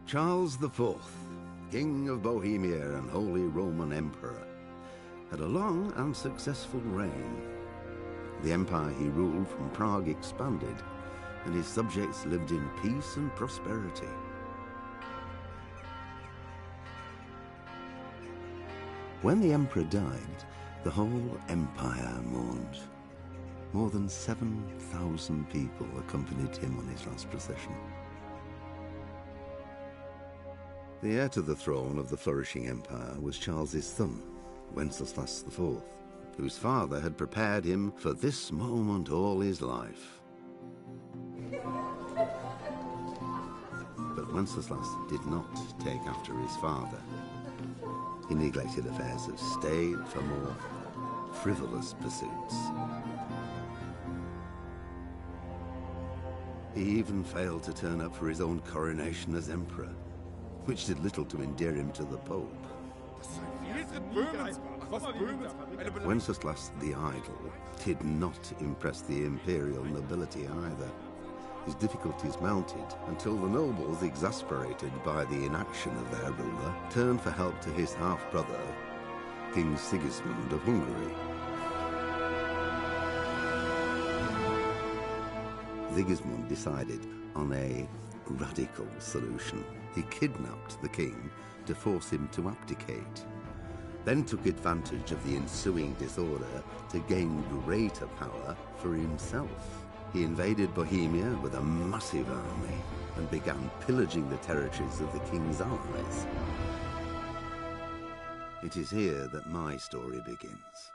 Charles IV, King of Bohemia and Holy Roman Emperor, had a long and successful reign. The empire he ruled from Prague expanded, and his subjects lived in peace and prosperity. When the emperor died, the whole empire mourned. More than 7,000 people accompanied him on his last procession. The heir to the throne of the flourishing empire was Charles's son, Wenceslas IV, whose father had prepared him for this moment all his life. But Wenceslas did not take after his father. He neglected affairs of state for more frivolous pursuits. He even failed to turn up for his own coronation as emperor, which did little to endear him to the Pope. Wenceslas the Idle did not impress the imperial nobility either. His difficulties mounted until the nobles, exasperated by the inaction of their ruler, turned for help to his half-brother, King Sigismund of Hungary. Sigismund decided on a radical solution. He kidnapped the king to force him to abdicate, then took advantage of the ensuing disorder to gain greater power for himself. He invaded Bohemia with a massive army and began pillaging the territories of the king's allies. It is here that my story begins.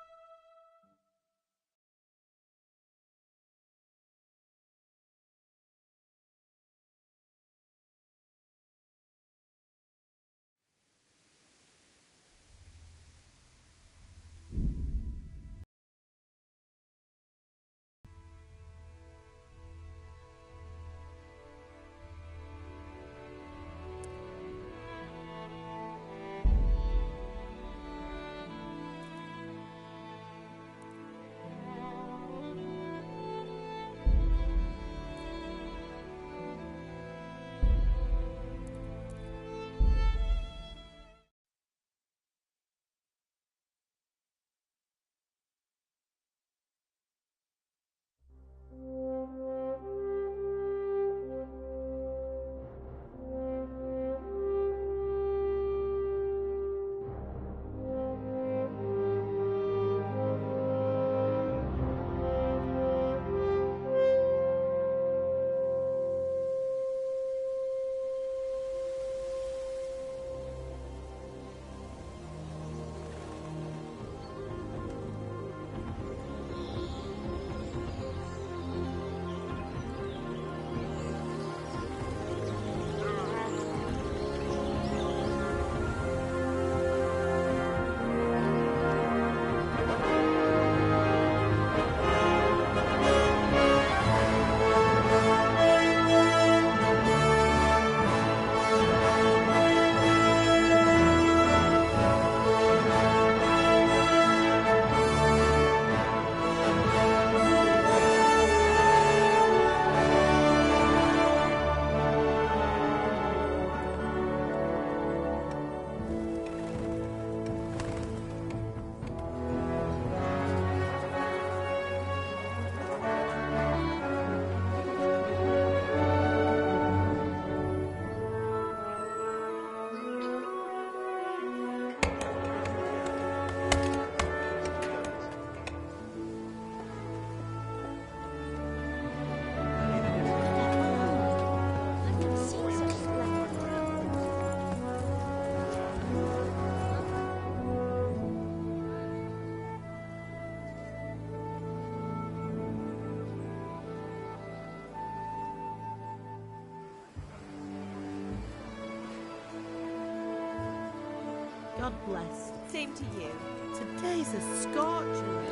God bless. Same to you. Today's a scorcher.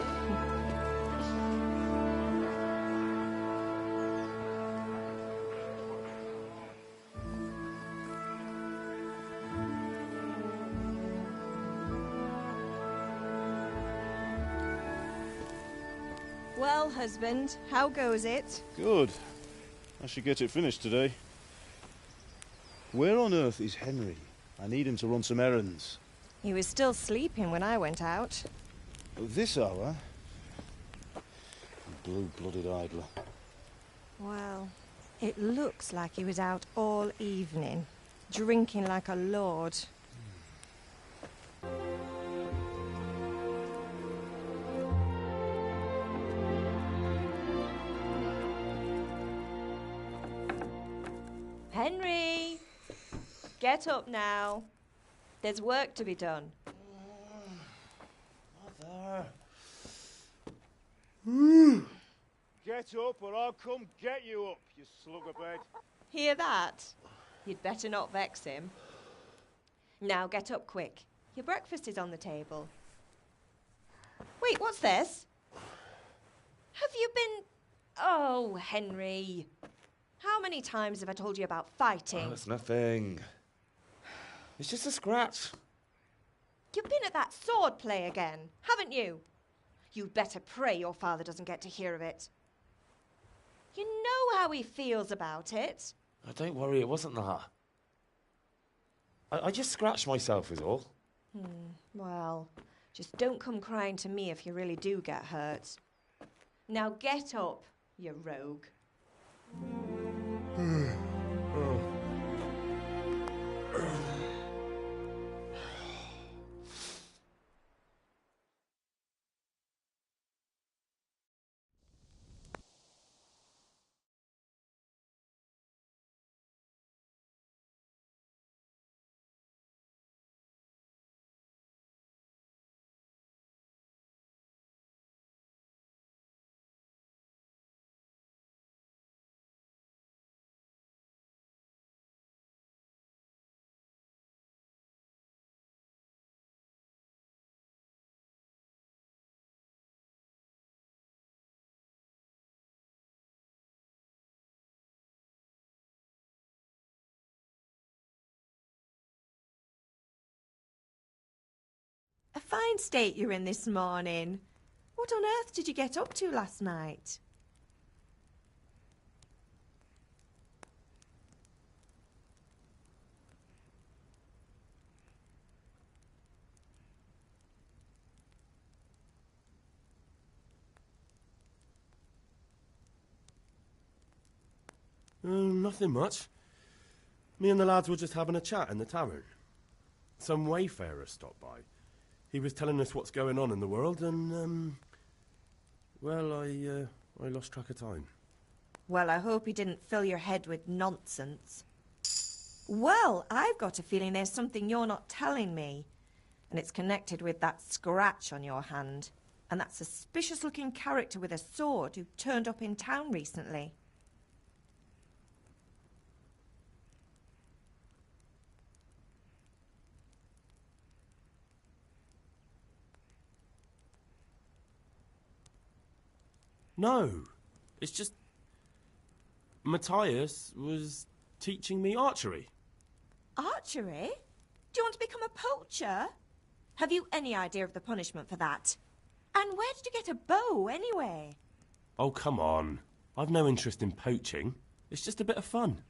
Well, husband, how goes it? Good. I should get it finished today. Where on earth is Henry? I need him to run some errands. He was still sleeping when I went out. At this hour? Blue-blooded idler. Well, it looks like he was out all evening, drinking like a lord. Henry! Get up now. There's work to be done. Mother! Get up or I'll come get you up, you slugabed. Hear that? You'd better not vex him. Now get up quick. Your breakfast is on the table. Wait, what's this? Have you been... Oh, Henry. How many times have I told you about fighting? Oh, it's nothing. It's just a scratch. You've been at that sword play again, haven't you? You'd better pray your father doesn't get to hear of it. You know how he feels about it. Oh, don't worry, it wasn't that. I just scratched myself is all. Well, just don't come crying to me if you really do get hurt. Now get up, you rogue. A fine state you're in this morning. What on earth did you get up to last night? Nothing much. Me and the lads were just having a chat in the tavern. Some wayfarer stopped by. He was telling us what's going on in the world and, well, I lost track of time. Well, I hope he didn't fill your head with nonsense. Well, I've got a feeling there's something you're not telling me. And it's connected with that scratch on your hand. And that suspicious-looking character with a sword who turned up in town recently. No, it's just... Matthias was teaching me archery. Archery? Do you want to become a poacher? Have you any idea of the punishment for that? And where did you get a bow, anyway? Oh, come on. I've no interest in poaching. It's just a bit of fun.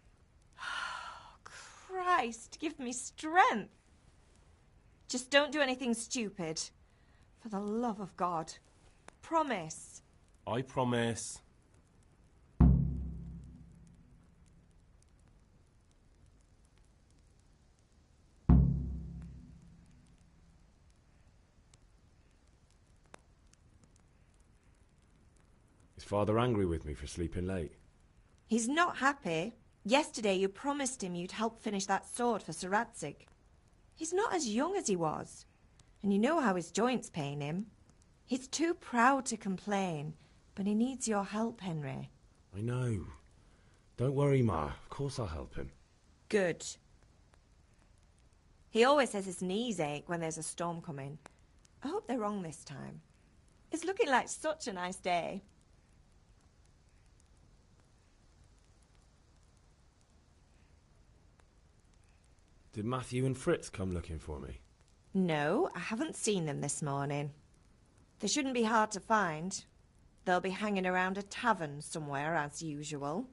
Christ, give me strength. Just don't do anything stupid. For the love of God. Promise. I promise. Is Father angry with me for sleeping late? He's not happy. Yesterday you promised him you'd help finish that sword for Sir Radzig. He's not as young as he was. And you know how his joints pain him. He's too proud to complain, but he needs your help, Henry. I know. Don't worry, Ma. Of course I'll help him. Good. He always says his knees ache when there's a storm coming. I hope they're wrong this time. It's looking like such a nice day. Did Matthew and Fritz come looking for me? No, I haven't seen them this morning. They shouldn't be hard to find. They'll be hanging around a tavern somewhere, as usual.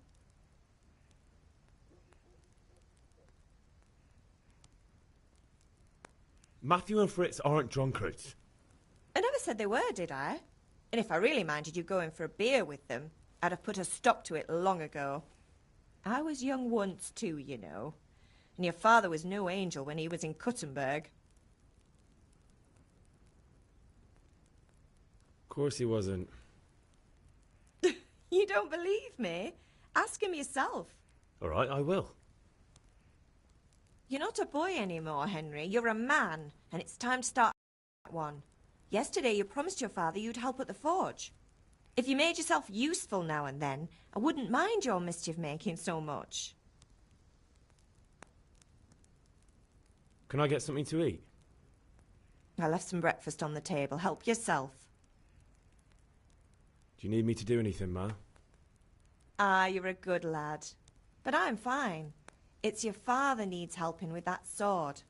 Matthew and Fritz aren't drunkards. I never said they were, did I? And if I really minded you going for a beer with them, I'd have put a stop to it long ago. I was young once too, you know. And your father was no angel when he was in Kuttenberg. Of course he wasn't. You don't believe me? Ask him yourself. All right, I will. You're not a boy anymore, Henry. You're a man, and it's time to start one. Yesterday you promised your father you'd help at the forge. If you made yourself useful now and then, I wouldn't mind your mischief-making so much. Can I get something to eat? I left some breakfast on the table. Help yourself. Do you need me to do anything, Ma? Ah, you're a good lad. But I'm fine. It's your father needs helping with that sword.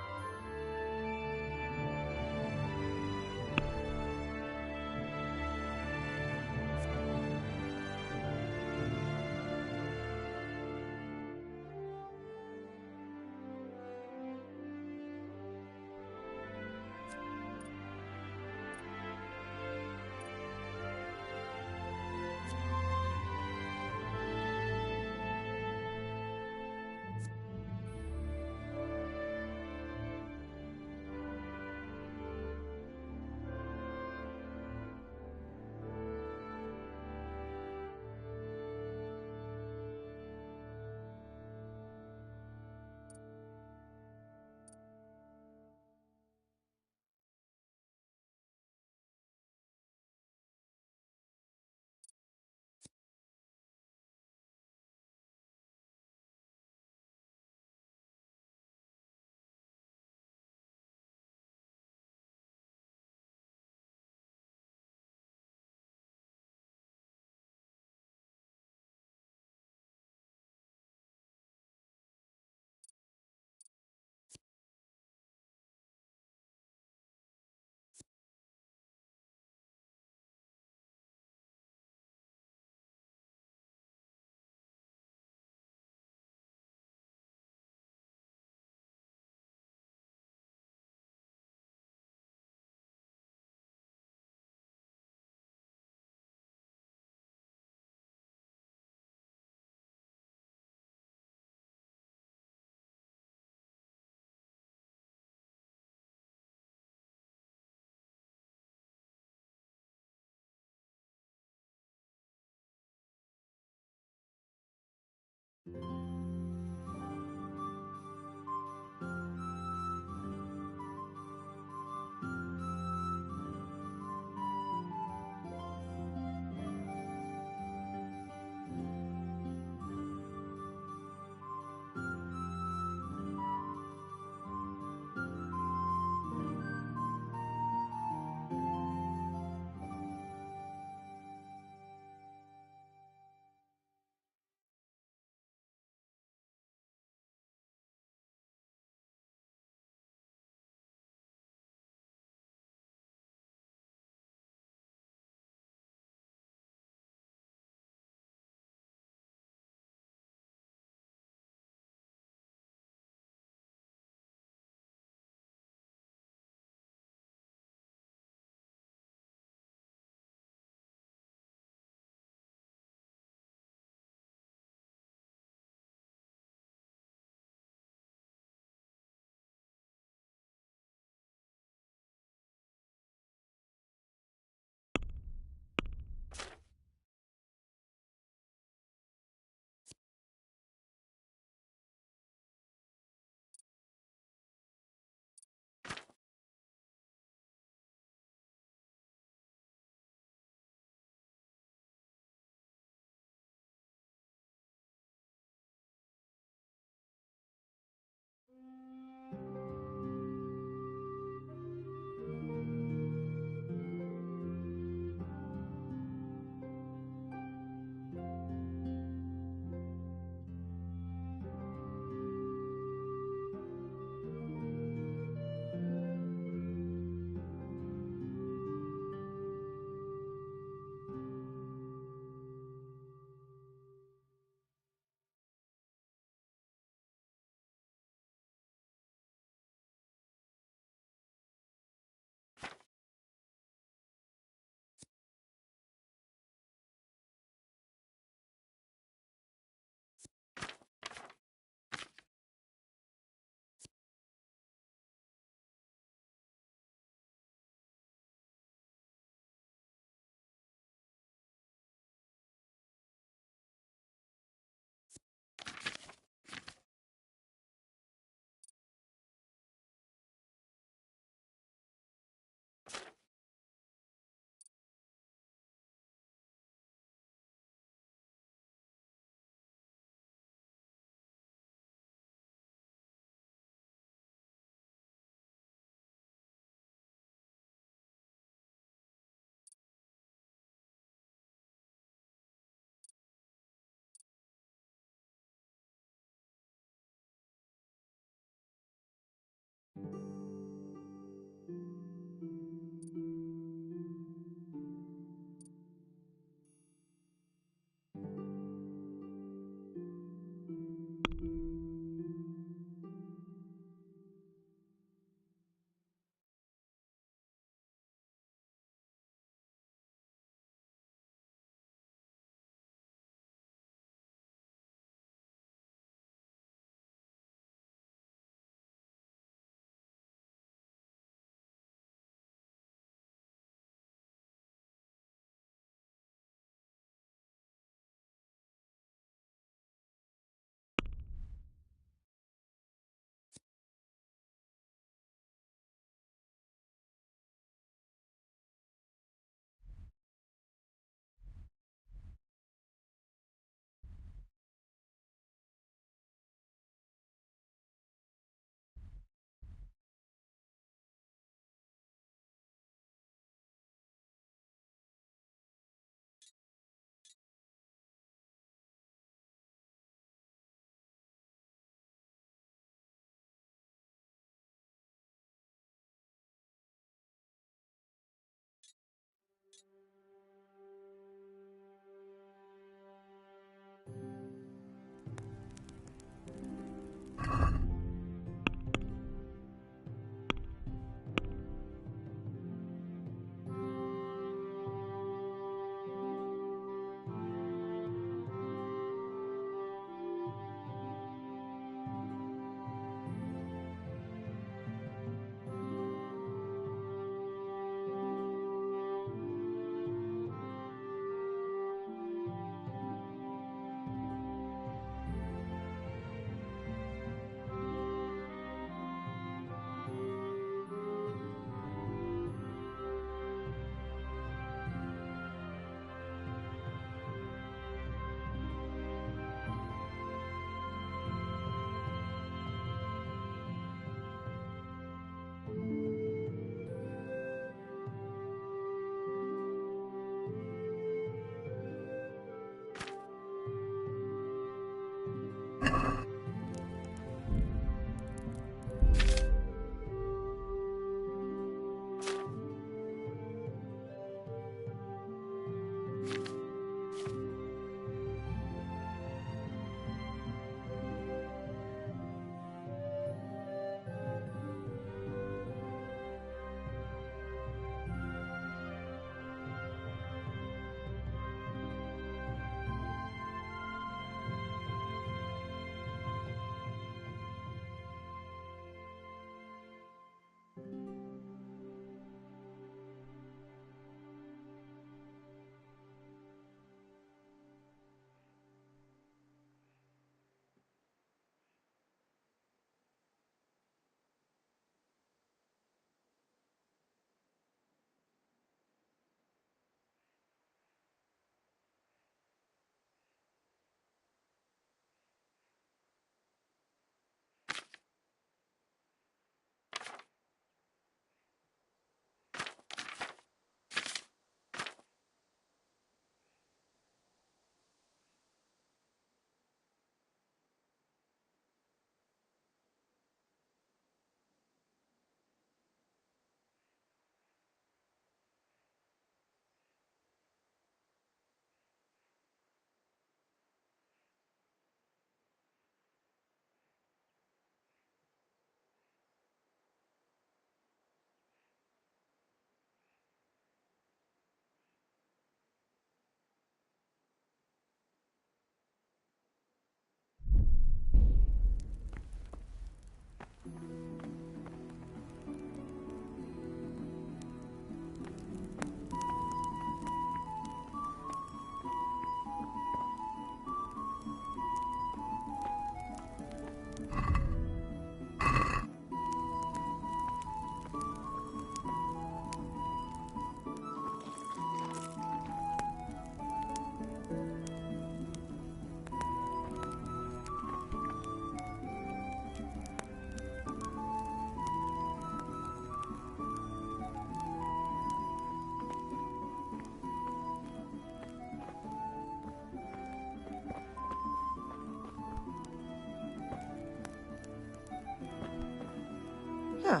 Huh.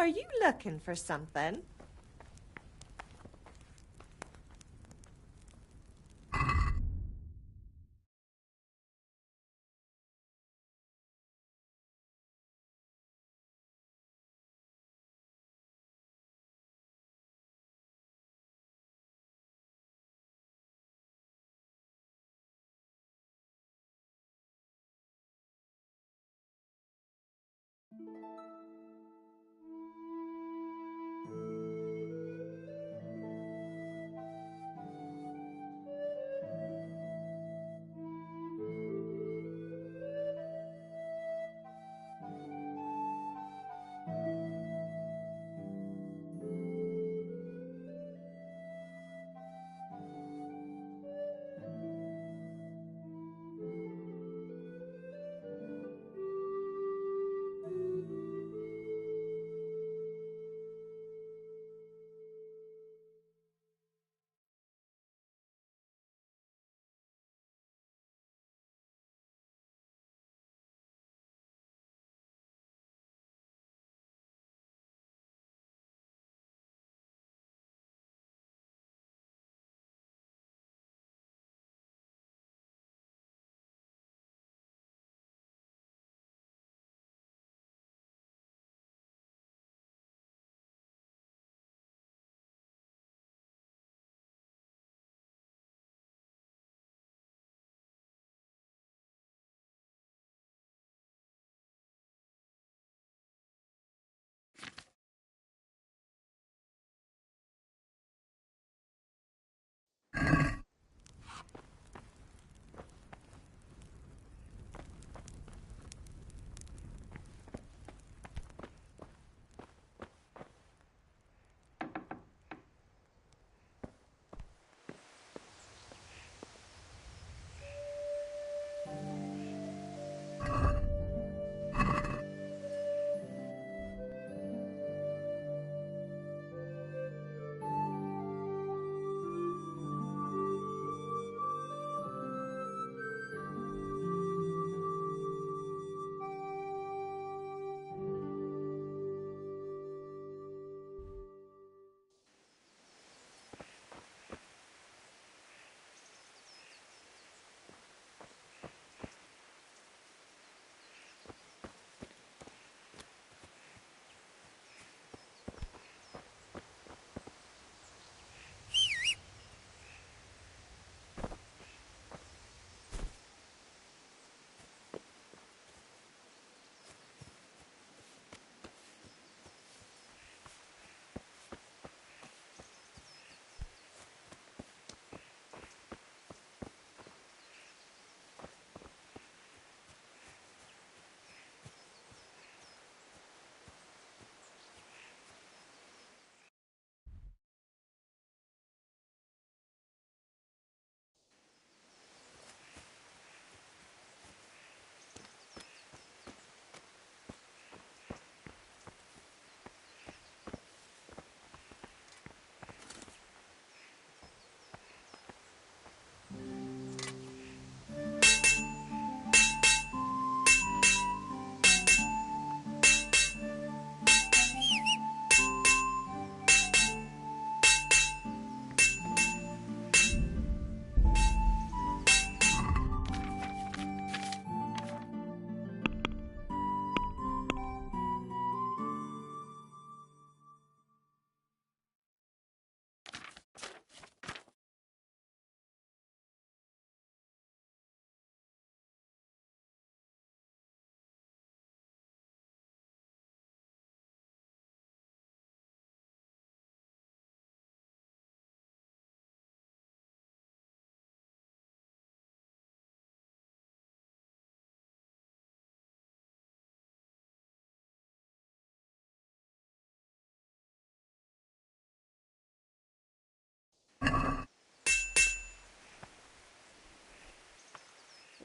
Are you looking for something?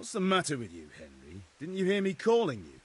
What's the matter with you, Henry? Didn't you hear me calling you?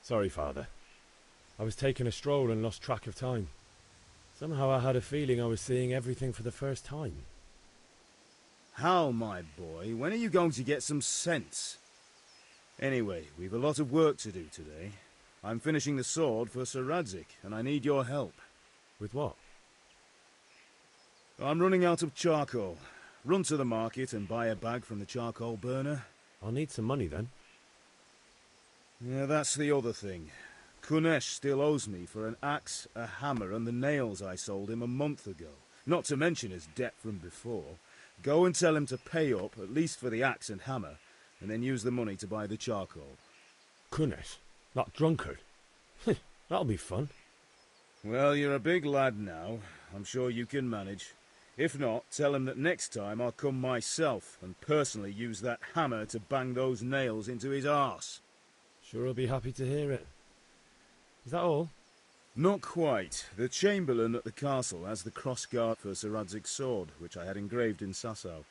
Sorry, Father. I was taking a stroll and lost track of time. Somehow I had a feeling I was seeing everything for the first time. Hal, my boy, when are you going to get some sense? Anyway, we've a lot of work to do today. I'm finishing the sword for Sir Radzig, and I need your help. With what? I'm running out of charcoal. Run to the market and buy a bag from the charcoal burner. I'll need some money then. Yeah, that's the other thing. Kunesh still owes me for an axe, a hammer, and the nails I sold him a month ago. Not to mention his debt from before. Go and tell him to pay up, at least for the axe and hammer, and then use the money to buy the charcoal. Kunesh? That drunkard? That'll be fun. Well, you're a big lad now. I'm sure you can manage. If not, tell him that next time I'll come myself and personally use that hammer to bang those nails into his arse. Sure I'll be happy to hear it. Is that all? Not quite. The Chamberlain at the castle has the crossguard for Sir Radzig's sword, which I had engraved in Sasau.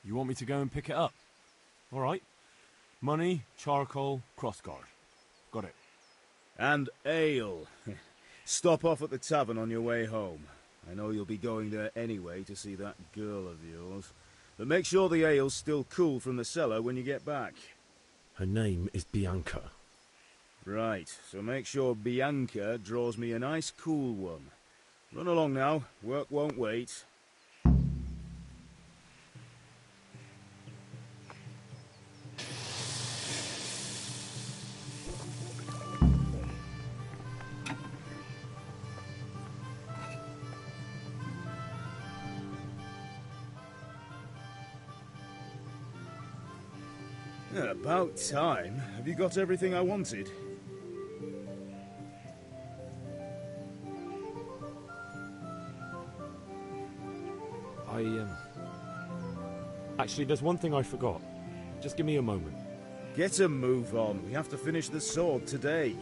You want me to go and pick it up? All right. Money, charcoal, crossguard. Got it. And ale. Stop off at the tavern on your way home. I know you'll be going there anyway to see that girl of yours. But make sure the ale's still cool from the cellar when you get back. Her name is Bianca. Right, so make sure Bianca draws me a nice cool one. Run along now, work won't wait. Yeah, about time. Have you got everything I wanted? Actually, there's one thing I forgot. Just give me a moment. Get a move on. We have to finish the sword today.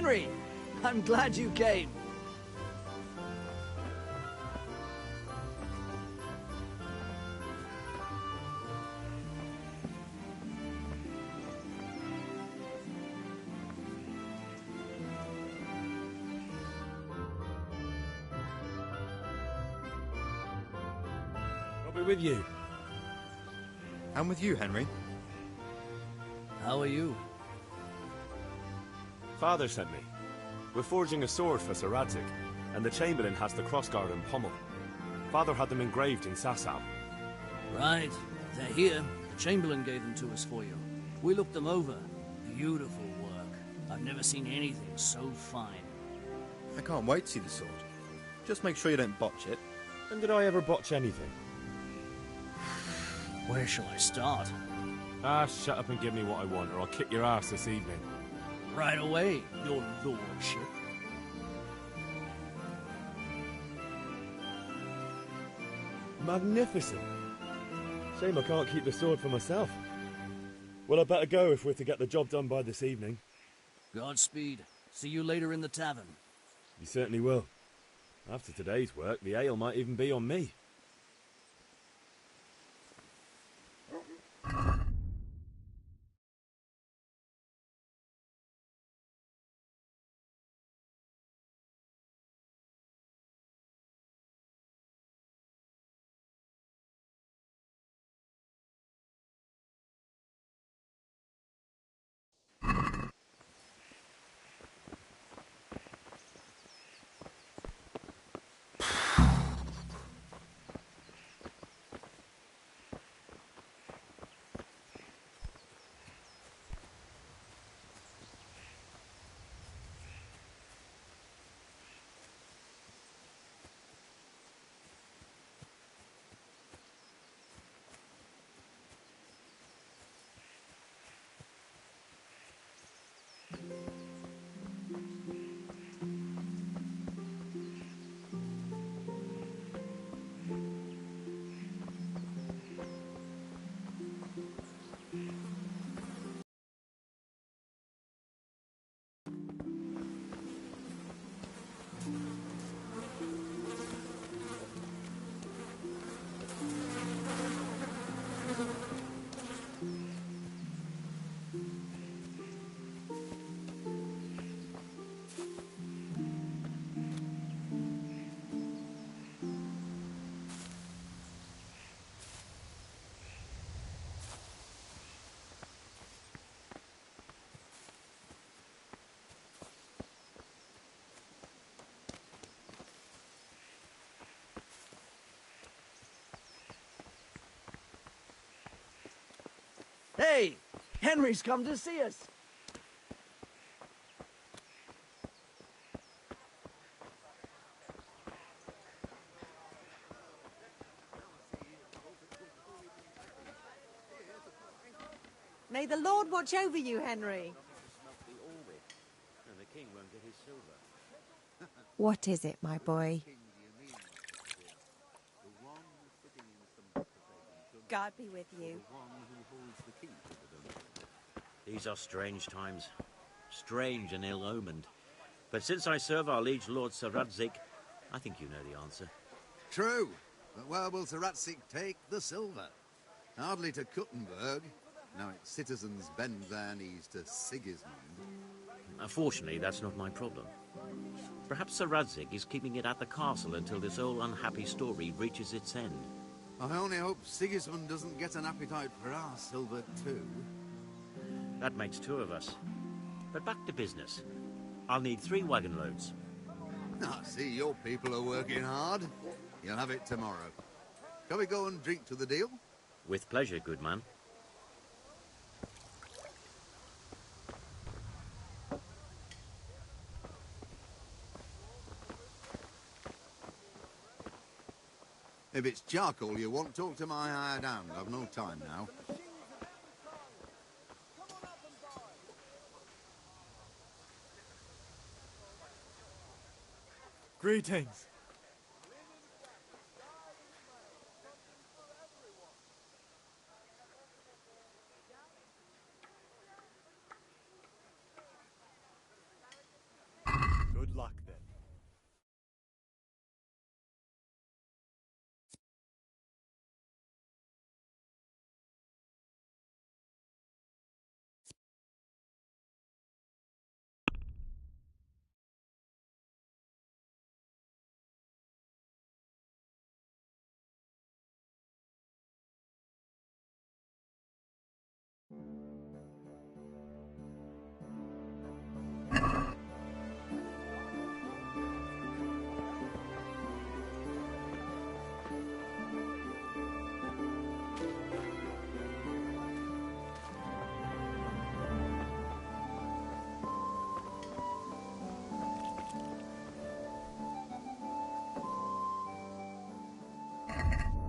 Henry, I'm glad you came. I'll be with you. I'm with you, Henry. How are you? Father sent me. We're forging a sword for Sir Radzig, and the Chamberlain has the crossguard and pommel. Father had them engraved in Sasau. Right. They're here. The Chamberlain gave them to us for you. We looked them over. Beautiful work. I've never seen anything so fine. I can't wait to see the sword. Just make sure you don't botch it. When did I ever botch anything? Where shall I start? Ah, shut up and give me what I want, or I'll kick your ass this evening. Right away, your lordship. Magnificent. Shame I can't keep the sword for myself. Well, I better go if we're to get the job done by this evening. Godspeed. See you later in the tavern. You certainly will. After today's work, the ale might even be on me. Hey, Henry's come to see us. May the Lord watch over you, Henry. The king won't get his silver. What is it, my boy? God be with you. These are strange times. Strange and ill-omened. But since I serve our liege lord Sir Radzig, I think you know the answer. True. But where will Sir Radzig take the silver? Hardly to Kuttenberg. Now its citizens bend their knees to Sigismund. Fortunately, that's not my problem. Perhaps Sir Radzig is keeping it at the castle until this old unhappy story reaches its end. I only hope Sigismund doesn't get an appetite for our silver too. That makes two of us. But back to business. I'll need 3 wagon loads. I see your people are working hard. You'll have it tomorrow. Shall we go and drink to the deal? With pleasure, good man. If it's charcoal you want, talk to my hired hand. I've no time now. Greetings. Good luck then.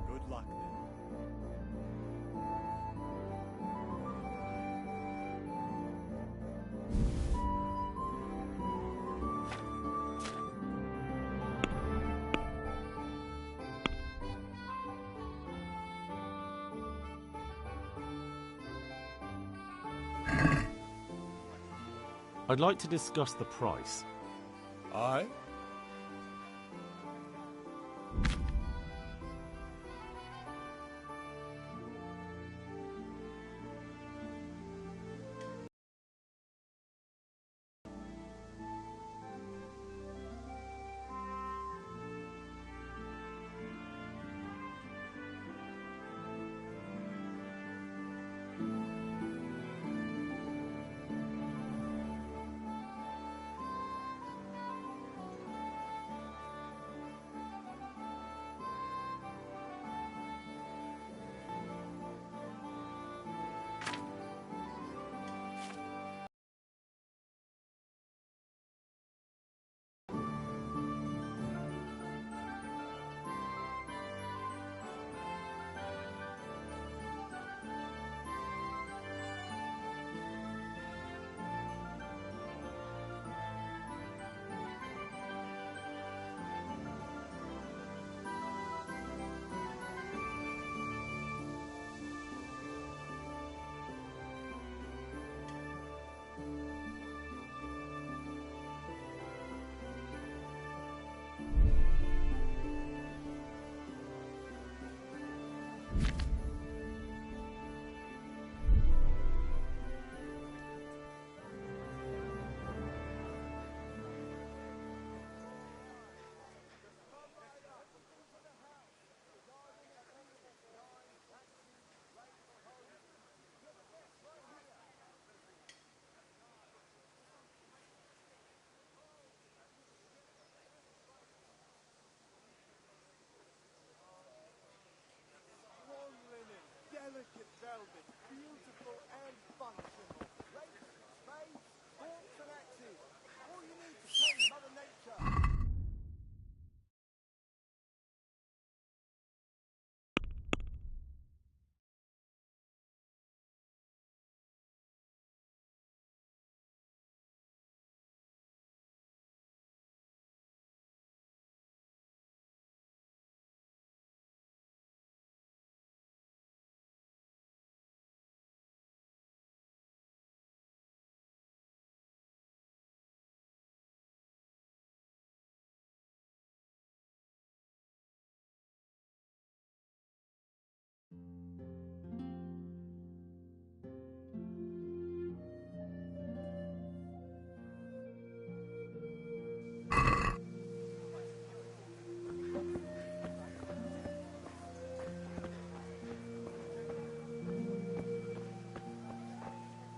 Good luck then. I'd like to discuss the price. Aye?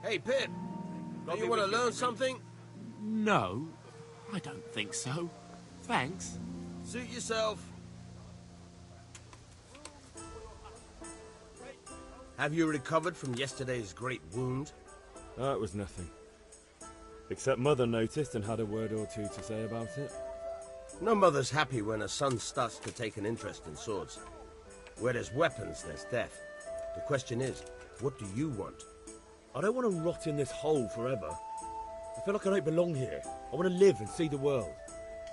Hey, Pip. Do you want to learn something? No, I don't think so. Thanks. Suit yourself. Have you recovered from yesterday's great wound? It was nothing. Except Mother noticed and had a word or two to say about it. No mother's happy when a son starts to take an interest in swords. Where there's weapons, there's death. The question is, what do you want? I don't want to rot in this hole forever. I feel like I don't belong here. I want to live and see the world.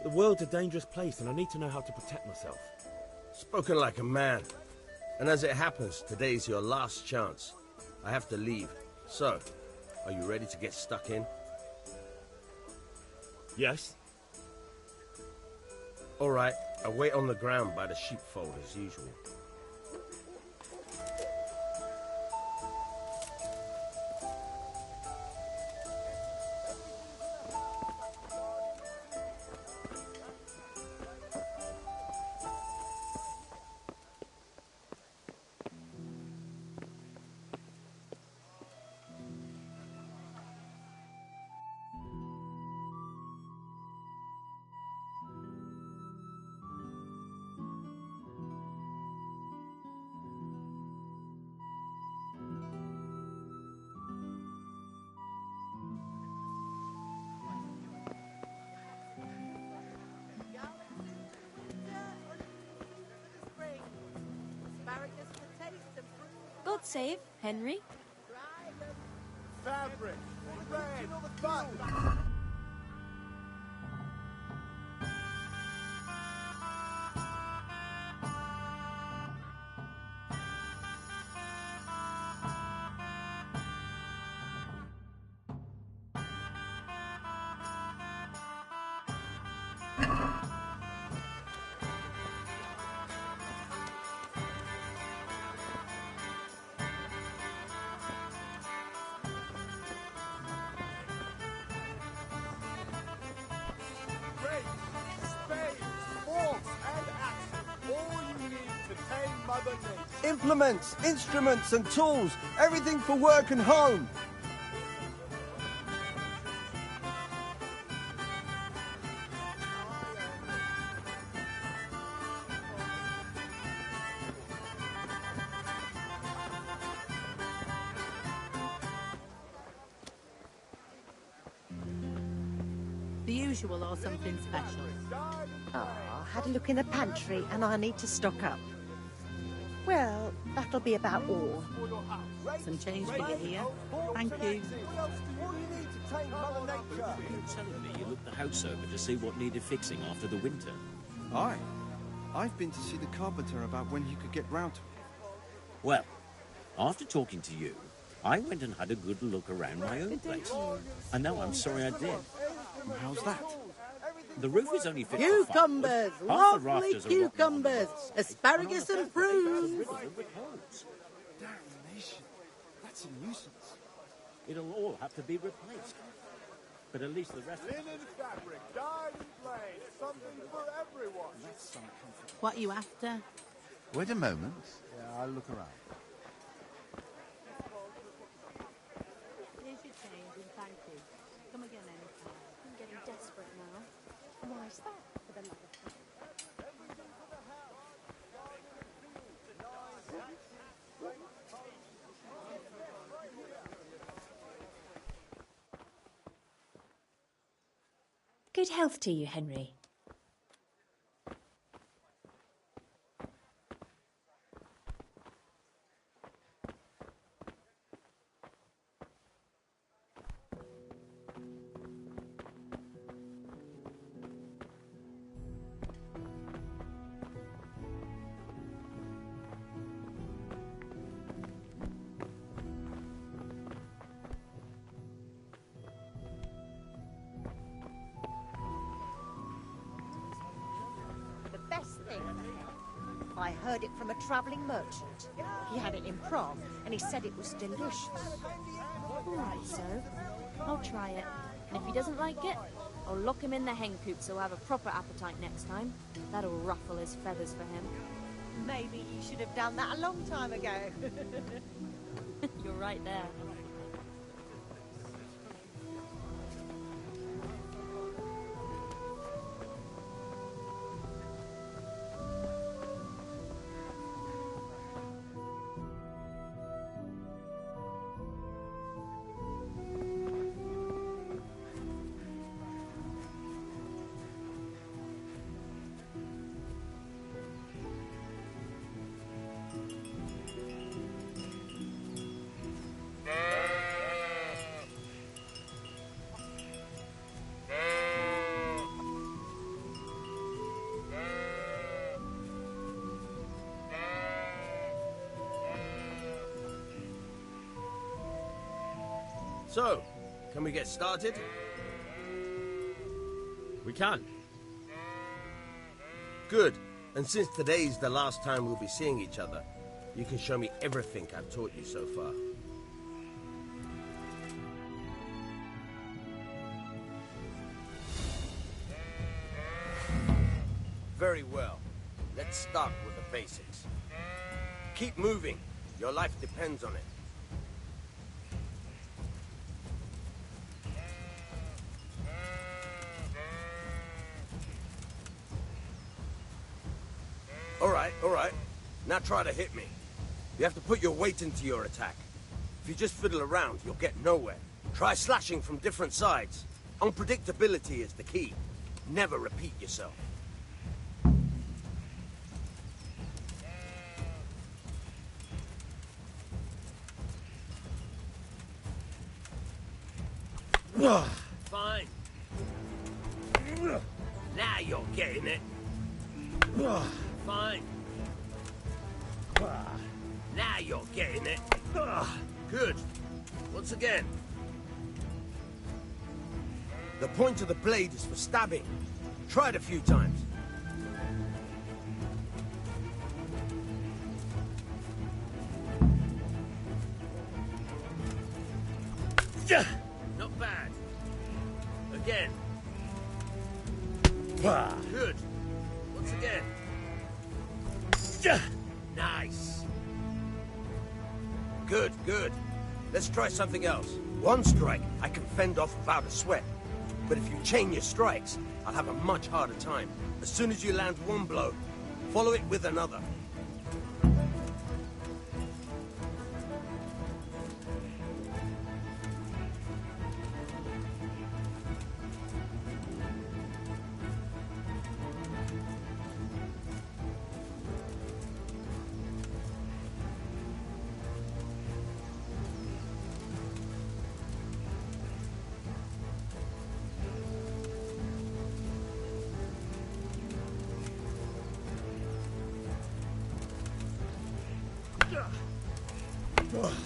The world's a dangerous place and I need to know how to protect myself. Spoken like a man. And as it happens, today's your last chance. I have to leave. So, are you ready to get stuck in? Yes. All right, I'll wait on the ground by the sheepfold as usual. God save Henry. Fabric, red, button. Implements, instruments and tools. Everything for work and home. The usual or something special? Oh, had a look in the pantry and I need to stock up. Well, that'll be about all. Some change for you here. Thank you. You're telling me you looked the house over to see what needed fixing after the winter? Aye. I've been to see the carpenter about when he could get round to it. Well, after talking to you, I went and had a good look around my own place. And now I'm sorry I did. How's that? The roof is only fit Cucumbers! for 5 wood. Half the Lovely rafters are rotten on the cucumbers! walls. Asparagus and prunes! Damnation. That's a nuisance. It'll all have to be replaced. But at least the rest... Linen fabric, dyed and plain. Something for everyone. That's some comfort. What you after? Wait a moment. Yeah, I'll look around. Here's your change and thank you. Come again anytime. I'm getting desperate now. Why is that, for the love of God? Good health to you, Henry. I heard it from a travelling merchant. He had it in prom, and he said it was delicious. All right, sir. I'll try it. And if he doesn't like it, I'll lock him in the hen coop so he'll have a proper appetite next time. That'll ruffle his feathers for him. Maybe you should have done that a long time ago. You're right there. So, can we get started? We can. Good. And since today's the last time we'll be seeing each other, you can show me everything I've taught you so far. Very well. Let's start with the basics. Keep moving. Your life depends on it. All right. Now try to hit me. You have to put your weight into your attack. If you just fiddle around, you'll get nowhere. Try slashing from different sides. Unpredictability is the key. Never repeat yourself. Fine. Now you're getting it. Fine. Now you're getting it. Good. Once again. The point of the blade is for stabbing. Try it a few times. Not bad. Again. Good. Once again. Nice. Good. Let's try something else. One strike, I can fend off without a sweat. But if you chain your strikes, I'll have a much harder time. As soon as you land one blow, follow it with another.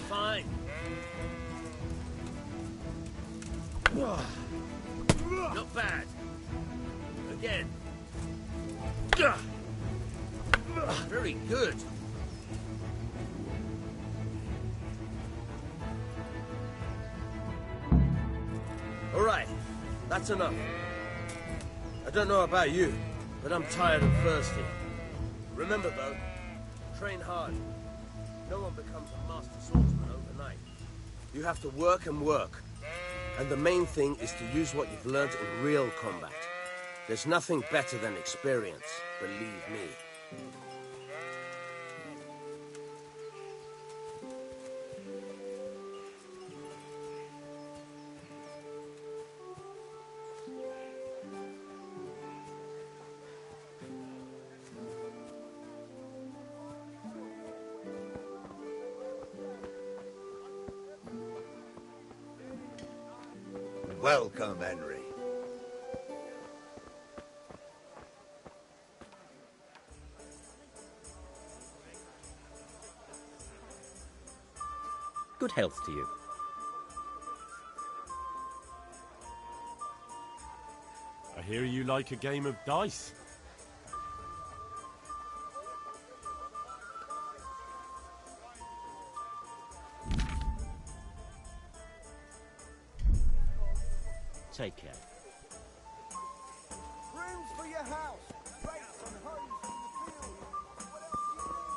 Fine. Not bad. Again. Very good. All right, that's enough. I don't know about you, but I'm tired and thirsty. Remember though, train hard. No one becomes a master swordsman overnight. You have to work and work. And the main thing is to use what you've learned in real combat. There's nothing better than experience, believe me. Welcome, Henry. Good health to you. I hear you like a game of dice. Take care. Brooms for your house. Rakes and hoes for the field. What else do you need?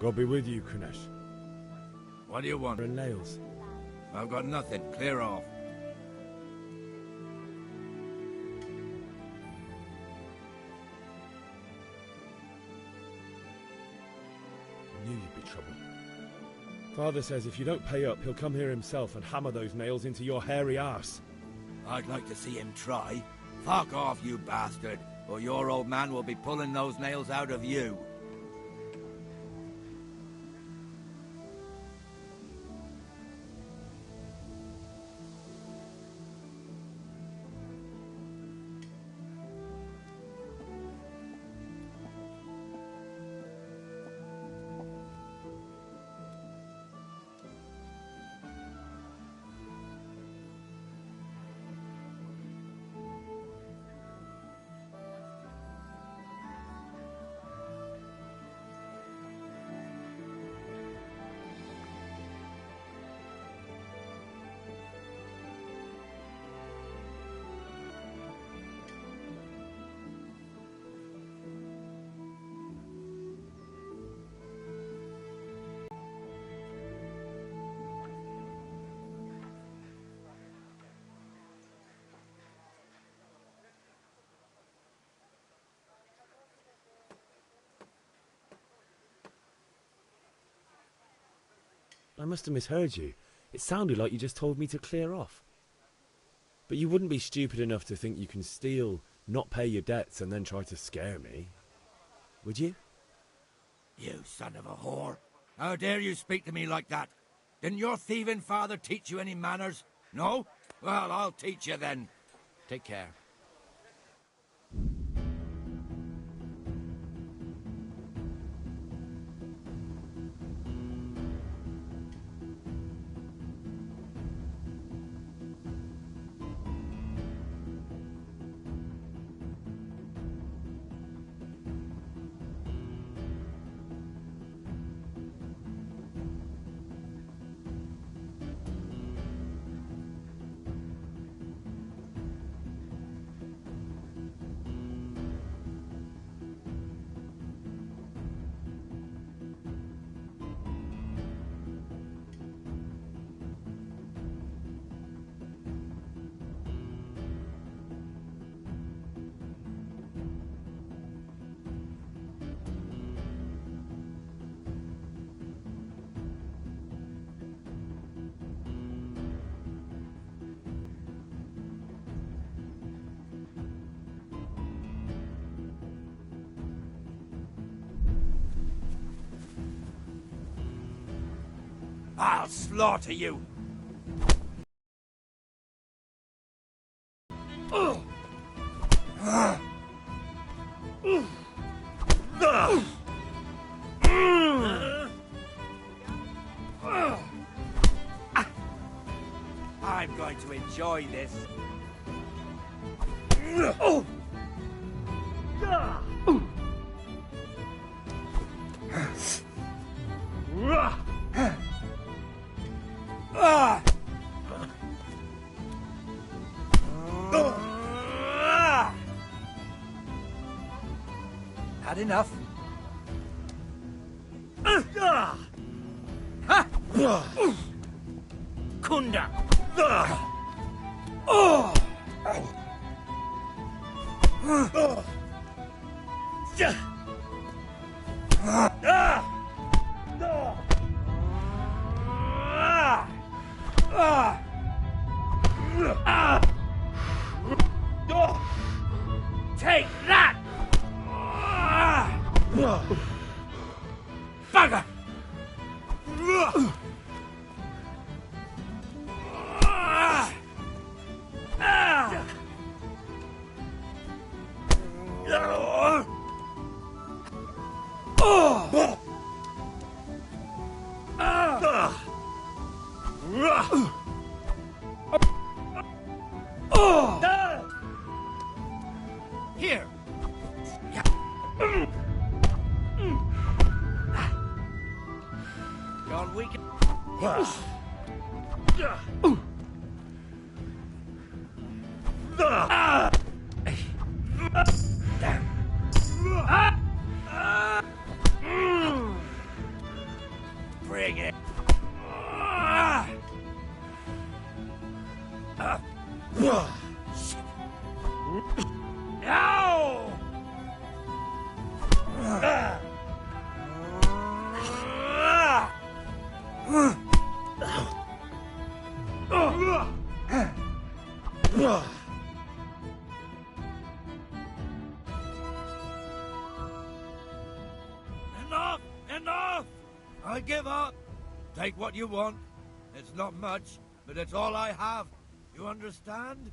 God be with you, Kunesh. What do you want? And nails. I've got nothing. Clear off. knew you'd be trouble. Father says if you don't pay up, he'll come here himself and hammer those nails into your hairy arse. I'd like to see him try. Fuck off, you bastard, or your old man will be pulling those nails out of you. I must have misheard you. It sounded like you just told me to clear off. But you wouldn't be stupid enough to think you can steal, not pay your debts, and then try to scare me, would you? You son of a whore. How dare you speak to me like that? Didn't your thieving father teach you any manners? No? Well, I'll teach you then. Take care. I'll slaughter you! I'm going to enjoy this. Had enough? Kunda! Take that! Bugger! Here. Gone weak. Bring it. No! I give up. Take what you want. It's not much, but it's all I have. You understand?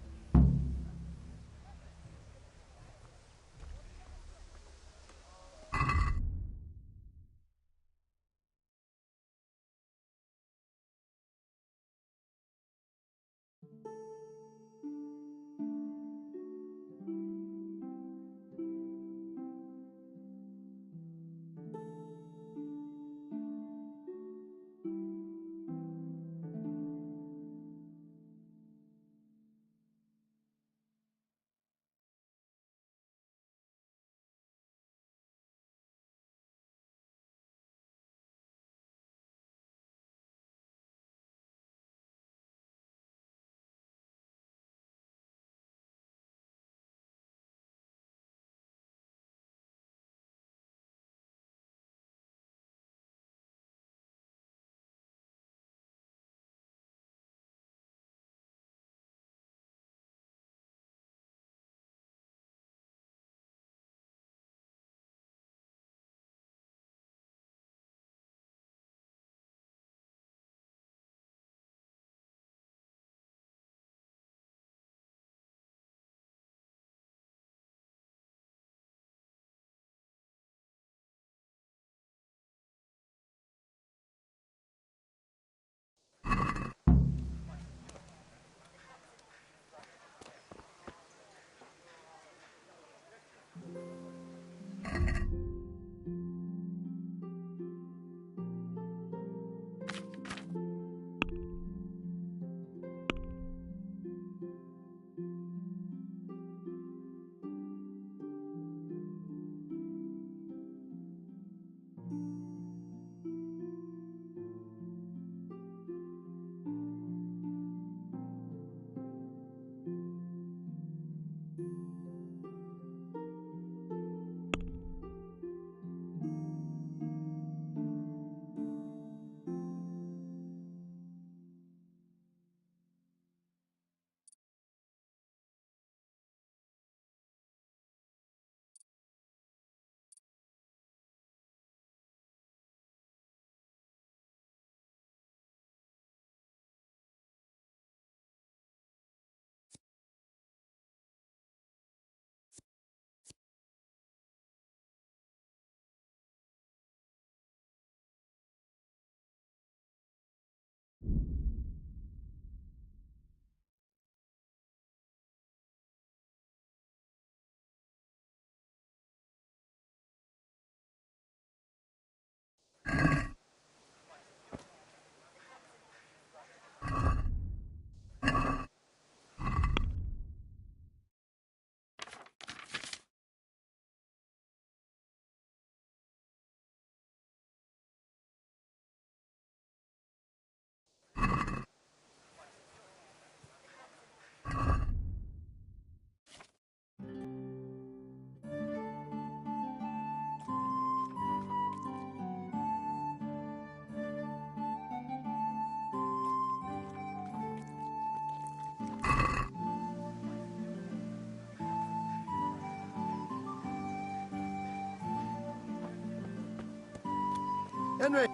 Henry!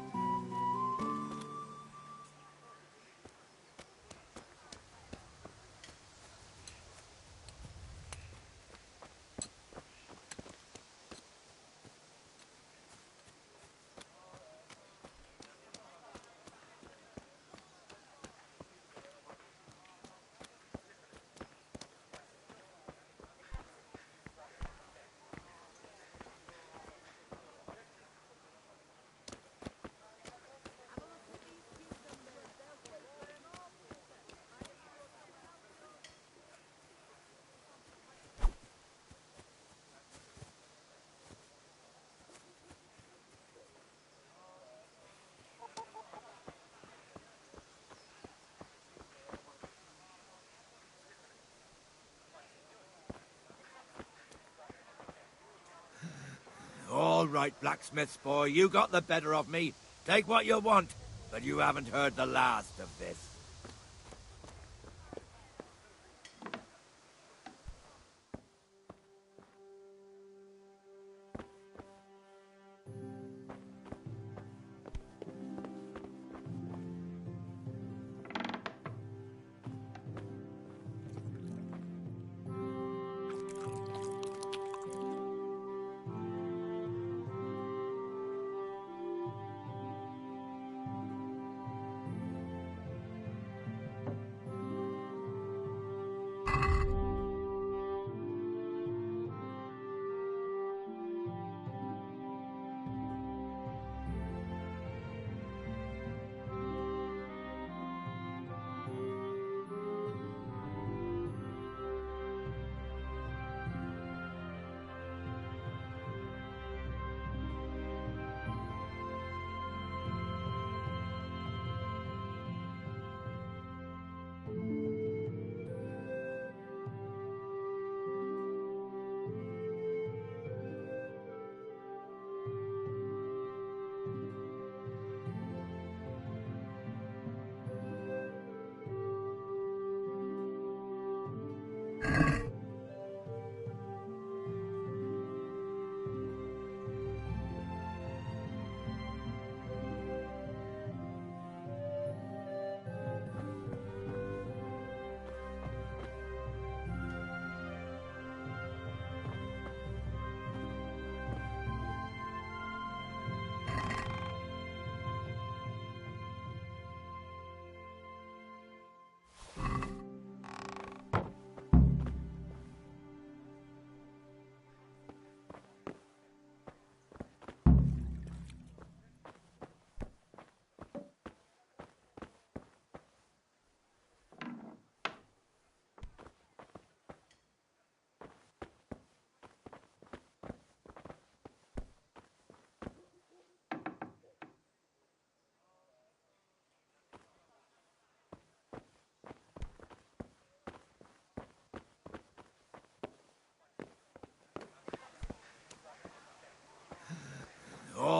All right, blacksmith's boy, you got the better of me. Take what you want, but you haven't heard the last of this.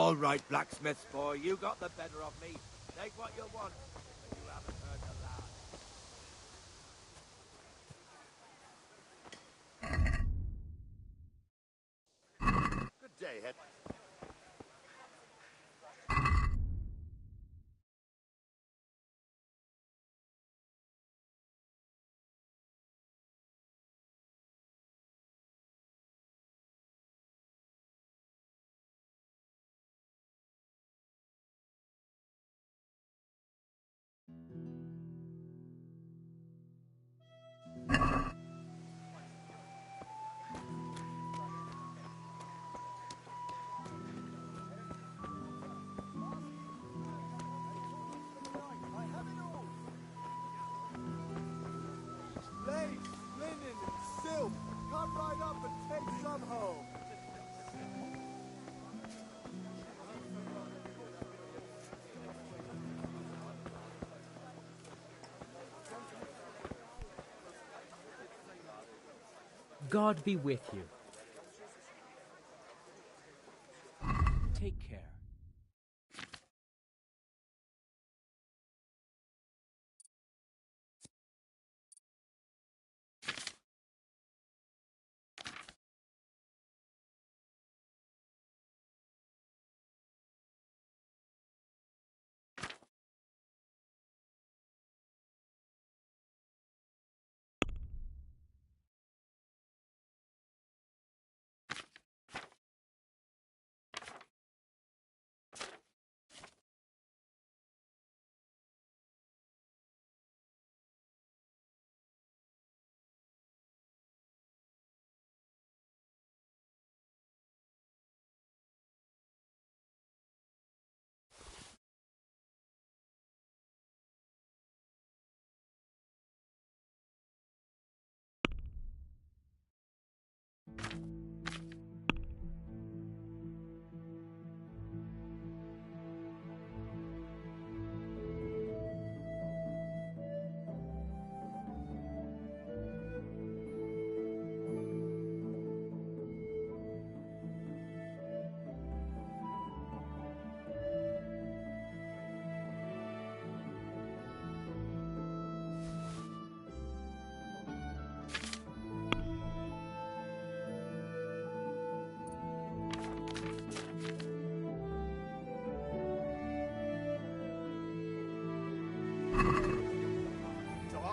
All right, blacksmith boy, you got the better of me. Take what you want, but you haven't heard the last. Good day, Head. Lace, linen, and silk. Come right up and take some home. God be with you. Take care.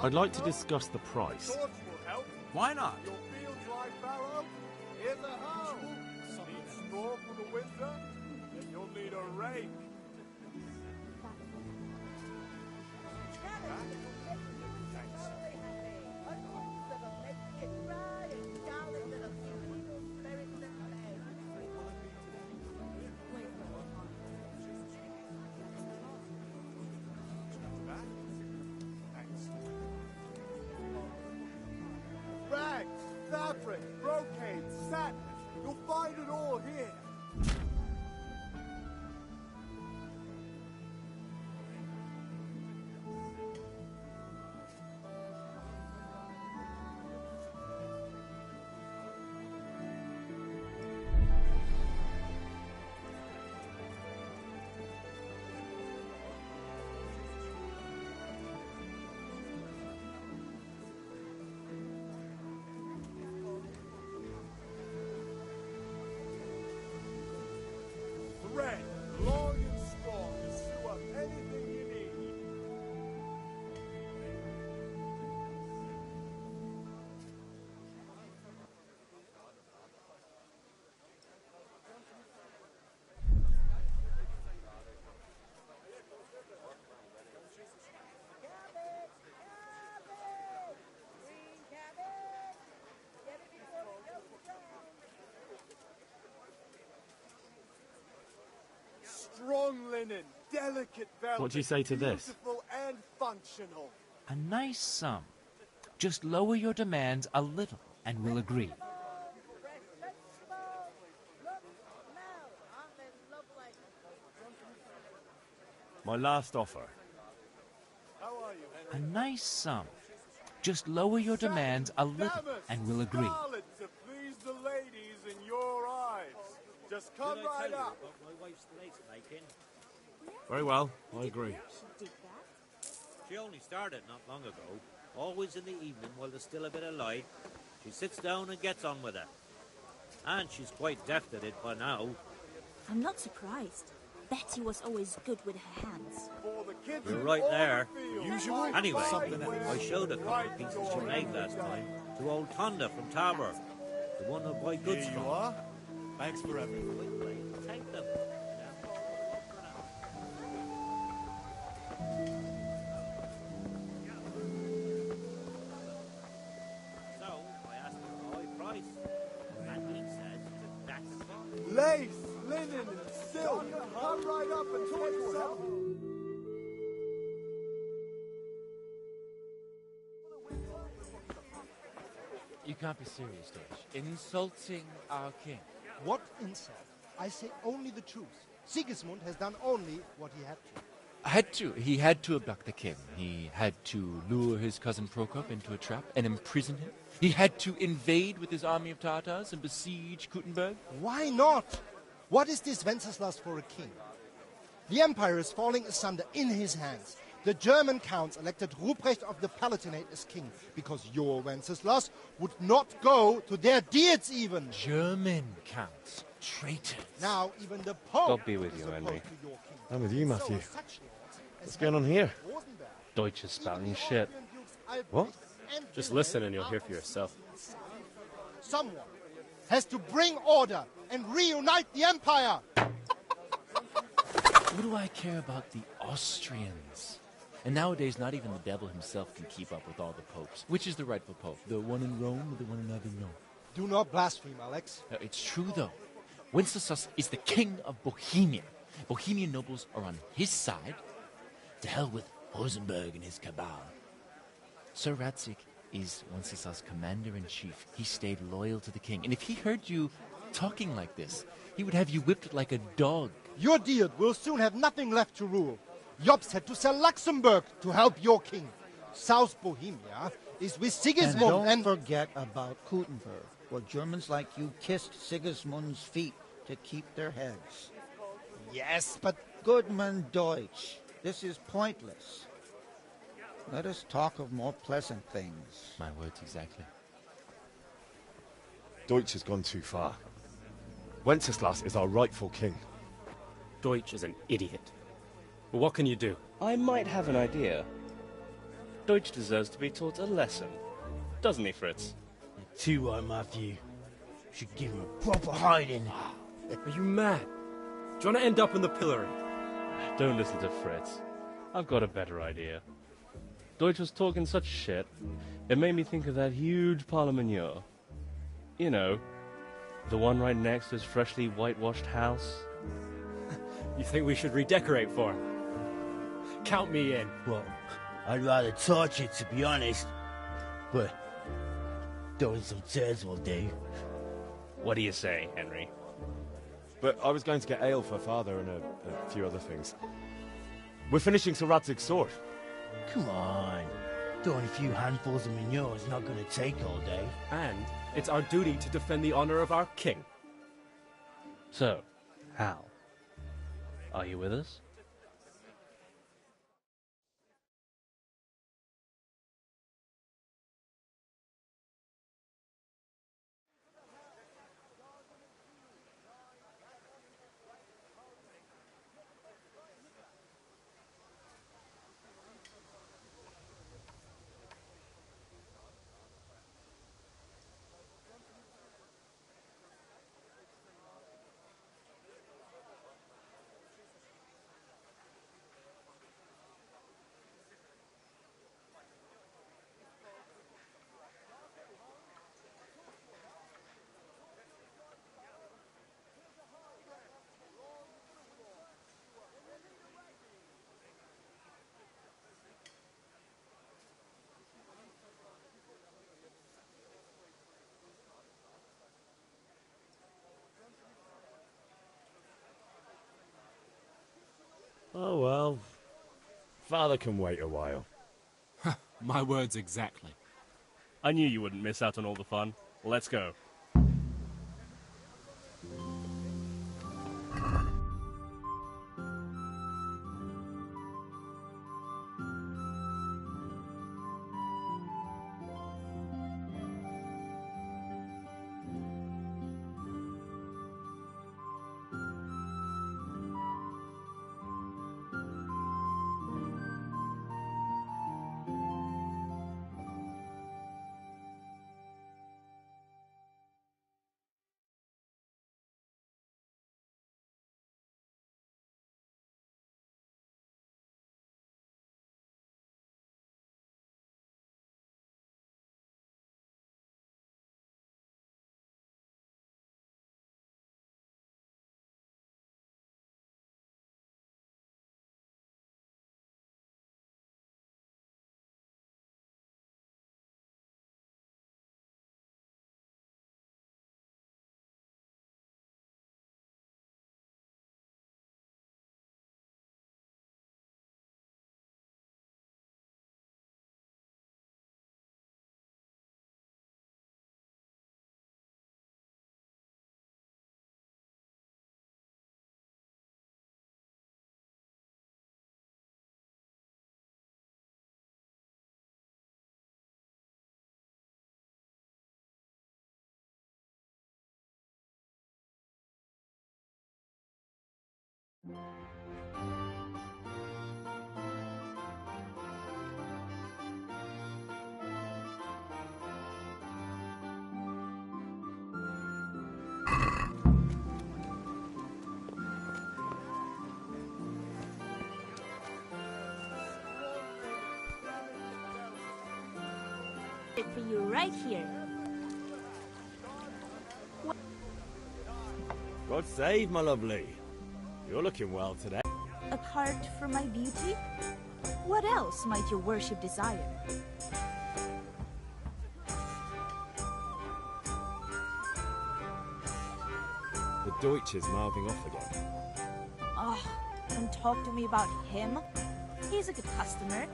I'd like to discuss the price. Why not? Your fields lie fallow. Here's a hoe. Need straw for the winter? Then you'll need a rake. Rags, fabric, brocade, satin. You'll find it all here. Thread, long and strong, to sew up anything you need. Strong linen, delicate velvet. What do you say to this? Beautiful and functional. A nice sum. Just lower your demands a little and we'll agree. My last offer. How are you, A Henry? nice sum. Just lower your demands a little Damask, and we'll agree. scarlet to please the ladies in your eyes. Just come Did I right tell you up. about my wife's lace making? Very well, I agree. She only started not long ago. Always in the evening while there's still a bit of light. She sits down and gets on with it. And she's quite deft at it by now. I'm not surprised. Betty was always good with her hands. You're right there. Usual. Anyway, Something else. I showed a couple of pieces she made last time to old Tonda from Tabor, the one I buy goods Here from. you are. Thanks for everything. Take them. So I asked him a high price, and he says that's Lace, linen, and silk. Come right up and take some. You can't be serious, Deutsch. Insulting our king. What insult? I say only the truth. Sigismund has done only what he had to. He had to abduct the king. He had to lure his cousin Prokop into a trap and imprison him. He had to invade with his army of Tartars and besiege Kuttenberg. Why not? What is this Wenceslas for a king? The empire is falling asunder in his hands. The German counts elected Ruprecht of the Palatinate as king because your Wenceslas would not go to their deeds even. German counts. Traitors. Now even the Pope God be with you, is Henry. opposed to your king. I'm with you, Matthew. So such lords as What's going on here? Rosenberg, Deutsch is spouting shit. What? and Just listen and you'll hear for yourself. someone has to bring order and reunite the empire. What do I care about the Austrians? And nowadays, not even the devil himself can keep up with all the popes. Which is the rightful pope? The one in Rome or the one in Avignon? Do not blaspheme, Alex. It's true, though. Wenceslas is the king of Bohemia. Bohemian nobles are on his side. To hell with Rosenberg and his cabal. Sir Radzik is Wenceslas' commander-in-chief. He stayed loyal to the king. And if he heard you talking like this, he would have you whipped like a dog. Your Diet will soon have nothing left to rule. Jobst had to sell Luxembourg to help your king. South Bohemia is with Sigismund And don't forget about Kuttenberg, where Germans like you kissed Sigismund's feet to keep their heads. Yes, but... Goodman Deutsch, this is pointless. Let us talk of more pleasant things. My words exactly. Deutsch has gone too far. Wenceslas is our rightful king. Deutsch is an idiot. But what can you do? I might have an idea. Deutsch deserves to be taught a lesson. Doesn't he, Fritz? Too right, Matthew. Should give him a proper hiding. Are you mad? Do you want to end up in the pillory? Don't listen to Fritz. I've got a better idea. Deutsch was talking such shit, it made me think of that huge parliament. You know, the one right next to his freshly whitewashed house. You think we should redecorate for him? Count me in. Well, I'd rather torch it, to be honest. But throwing some chairs will do. What do you say, Henry? But I was going to get ale for father and a few other things. We're finishing Sir Radzig's sword. Come on. Throwing a few handfuls of manure is not going to take all day. And it's our duty to defend the honor of our king. So, Hal, are you with us? Oh, well. Father can wait a while. My words exactly. I knew you wouldn't miss out on all the fun. Let's go. It for you right here. God save, my lovely. You're looking well today. Apart from my beauty, what else might your worship desire? The Deutsch is mouthing off again. Oh, don't talk to me about him. He's a good customer.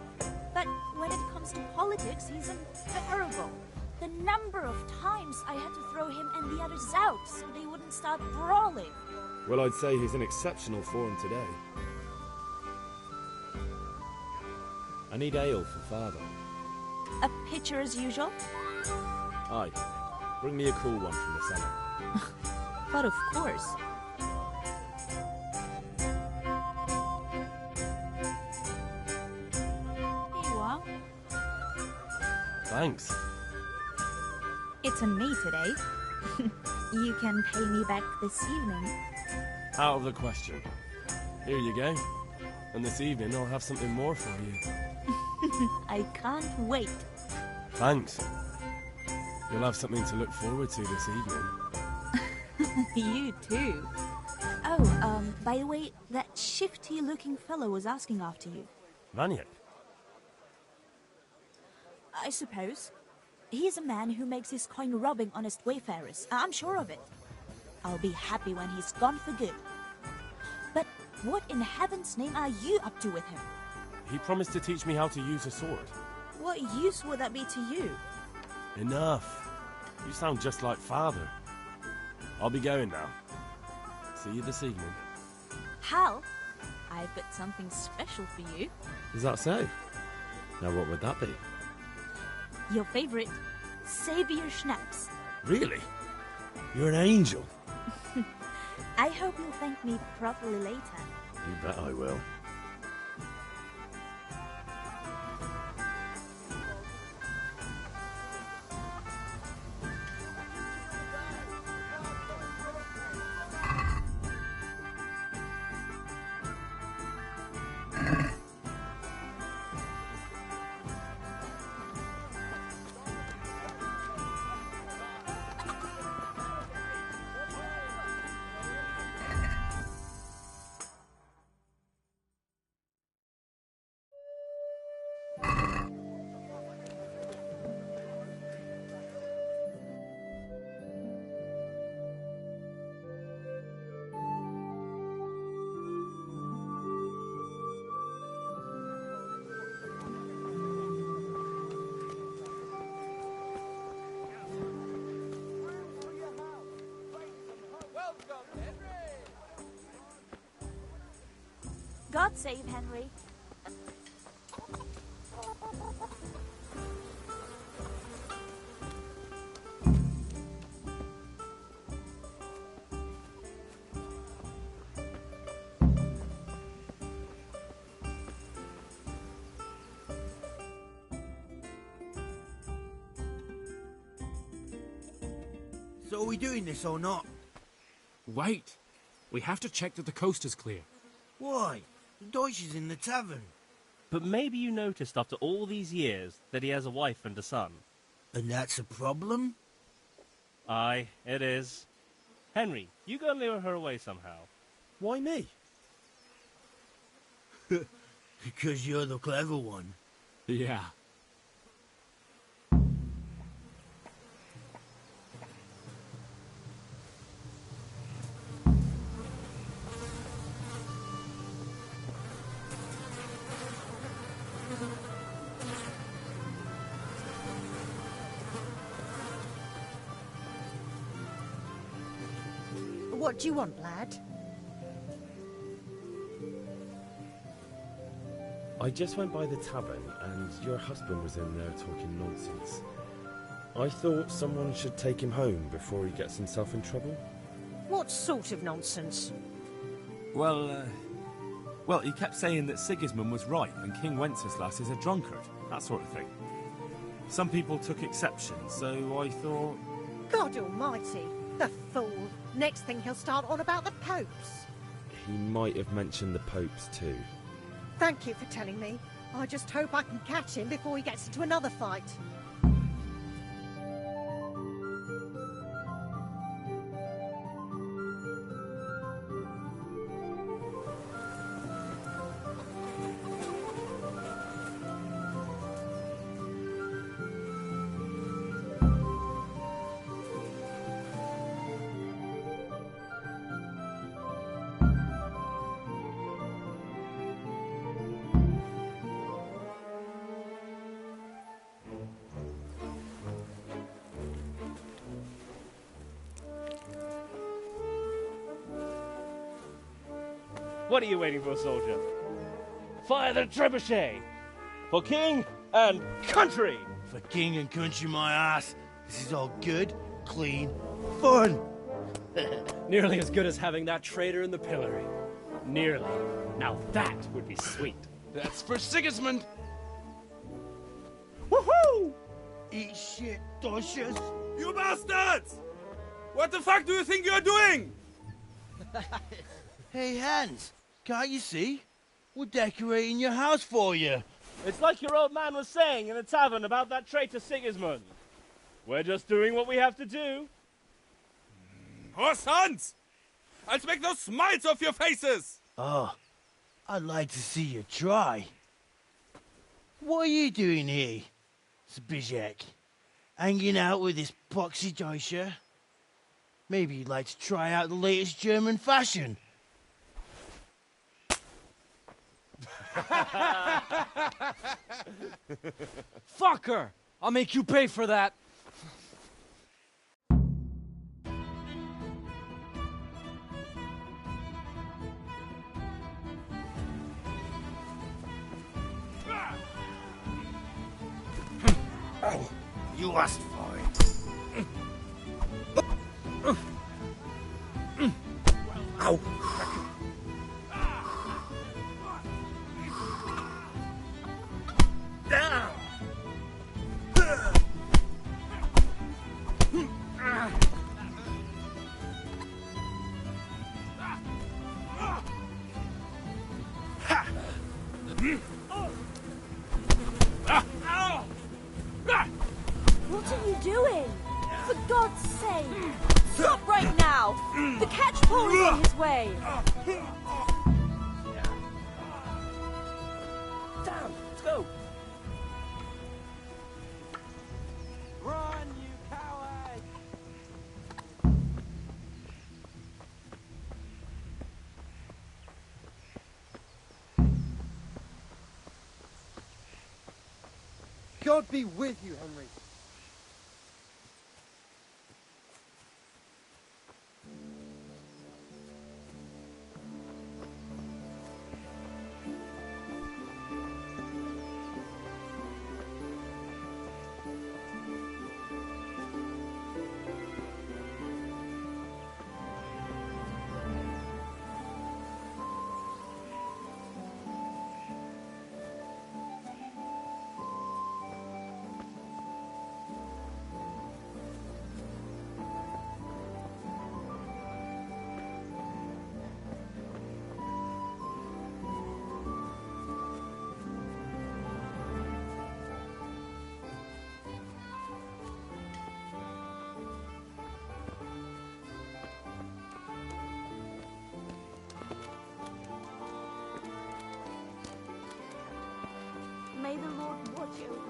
But when it comes to politics, he's unbearable. The number of times I had to throw him and the others out so they wouldn't start brawling. Well, I'd say he's in exceptional form today. I need ale for father. A pitcher as usual? Aye. Bring me a cool one from the cellar. But of course. Here you are. Thanks. It's on me today. You can pay me back this evening. Out of the question. Here you go. And this evening I'll have something more for you. I can't wait. Thanks. You'll have something to look forward to this evening. You too. Oh, by the way, that shifty-looking fellow was asking after you. Maniac? I suppose. He's a man who makes his coin robbing honest wayfarers. I'm sure of it. I'll be happy when he's gone for good. But what in heaven's name are you up to with him? He promised to teach me how to use a sword. What use would that be to you? Enough. You sound just like father. I'll be going now. See you this evening. Hal, I've got something special for you. Is that so? Now what would that be? Your favorite, Savior Schnapps. Really? You're an angel. I hope you'll thank me properly later. You bet I will. God save Henry. So are we doing this or not? Wait. We have to check that the coast is clear. Why? The Deutsch is in the tavern. But maybe you noticed after all these years that he has a wife and a son. And that's a problem? Aye, it is. Henry, you go and lure her away somehow. Why me? Because you're the clever one. Yeah. What do you want, lad? I just went by the tavern and your husband was in there talking nonsense. I thought someone should take him home before he gets himself in trouble. What sort of nonsense? Well, Well, he kept saying that Sigismund was right and King Wenceslas is a drunkard, that sort of thing. Some people took exception, so I thought... God almighty, the fool. Next thing he'll start on about the popes. He might have mentioned the popes too. Thank you for telling me. I just hope I can catch him before he gets into another fight. What are you waiting for, soldier? Fire the trebuchet! For king and country! For king and country, my ass. This is all good, clean, fun. Nearly as good as having that traitor in the pillory. Nearly. Now that would be sweet. That's for Sigismund! Woohoo! Eat shit, Dodgers. You bastards! What the fuck do you think you're doing? Hey, Hans, can't you see? We're decorating your house for you. It's like your old man was saying in the tavern about that traitor Sigismund. We're just doing what we have to do. Oh, sons! I'll make those smiles off your faces! Oh, I'd like to see you try. What are you doing here, Zbyszek? Hanging out with this poxy Deutscher? Maybe you'd like to try out the latest German fashion. Fuck her! I'll make you pay for that. Oh, you asked for it. Ow! Down! What are you doing? For God's sake! Stop right now! The catchpole is in his way! Down! Let's go! Run, you coward! God be with you, Henry. May the Lord watch over you.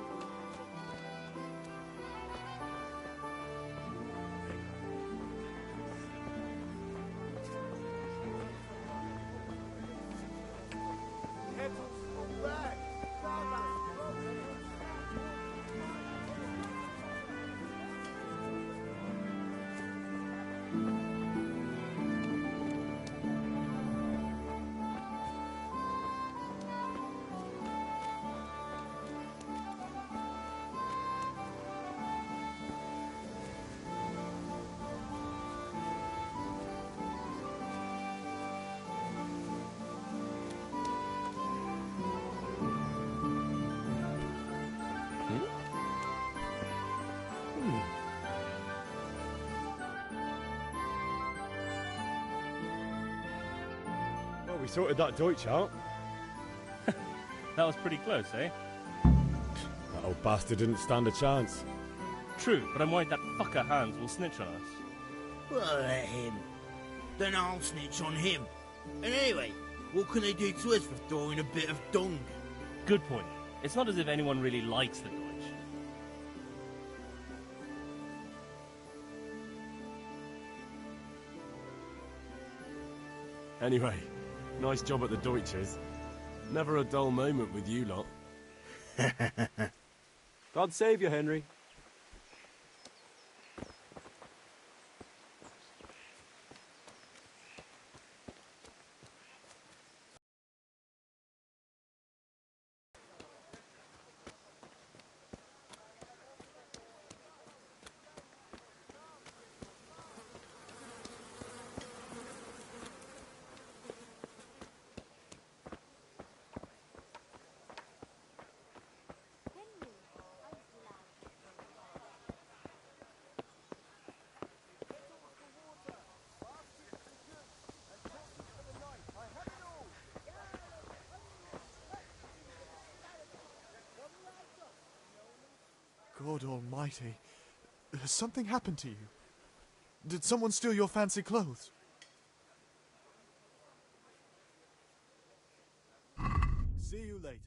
sorted that Deutsch out. That was pretty close, eh? That old bastard didn't stand a chance. True, but I'm worried that fucker Hans will snitch on us. Well, let him. Then I'll snitch on him. And anyway, what can they do to us for throwing a bit of dung? Good point. It's not as if anyone really likes the Deutsch. Anyway, nice job at the Deutsches. Never a dull moment with you lot. God save you, Henry. God almighty. Has something happened to you? Did someone steal your fancy clothes? See you later.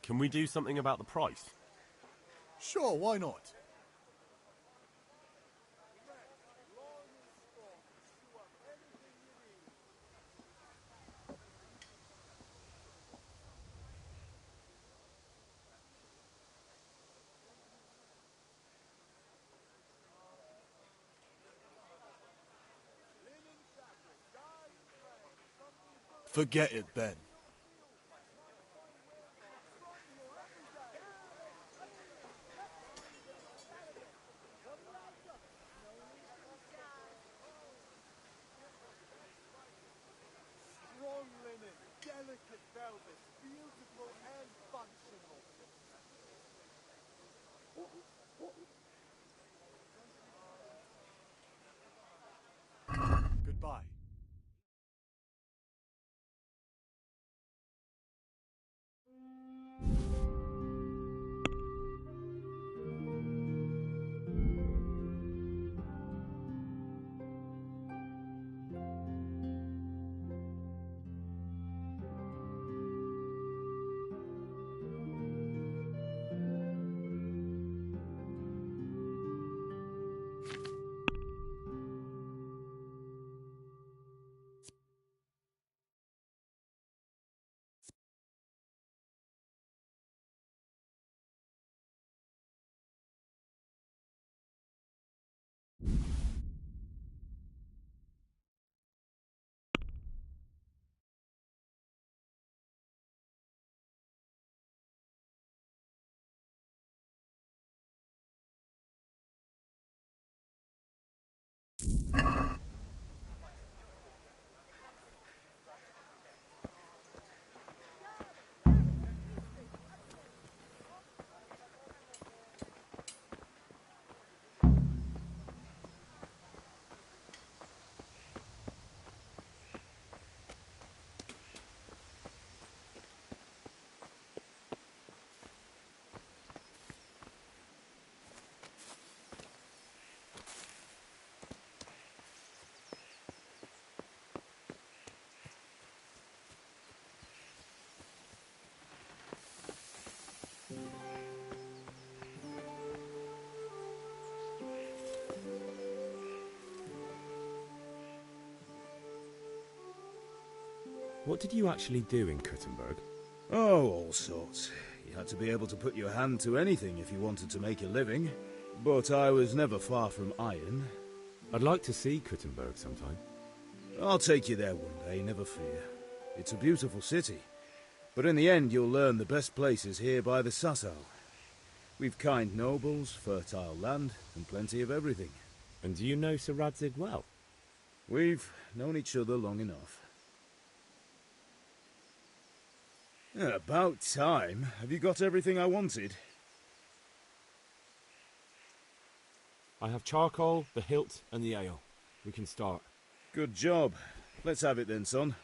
Can we do something about the price? Sure, why not? Forget it, Ben. Strong linen, delicate velvet, beautiful and functional. Goodbye. What did you actually do in Kuttenberg? Oh, all sorts. You had to be able to put your hand to anything if you wanted to make a living. But I was never far from iron. I'd like to see Kuttenberg sometime. I'll take you there one day, never fear. It's a beautiful city. But in the end, you'll learn the best place is here by the Sassau. We've kind nobles, fertile land, and plenty of everything. And do you know Sir Radzig well? We've known each other long enough. Yeah, about time. Have you got everything I wanted? I have charcoal, the hilt, and the ale. We can start. Good job. Let's have it then, son.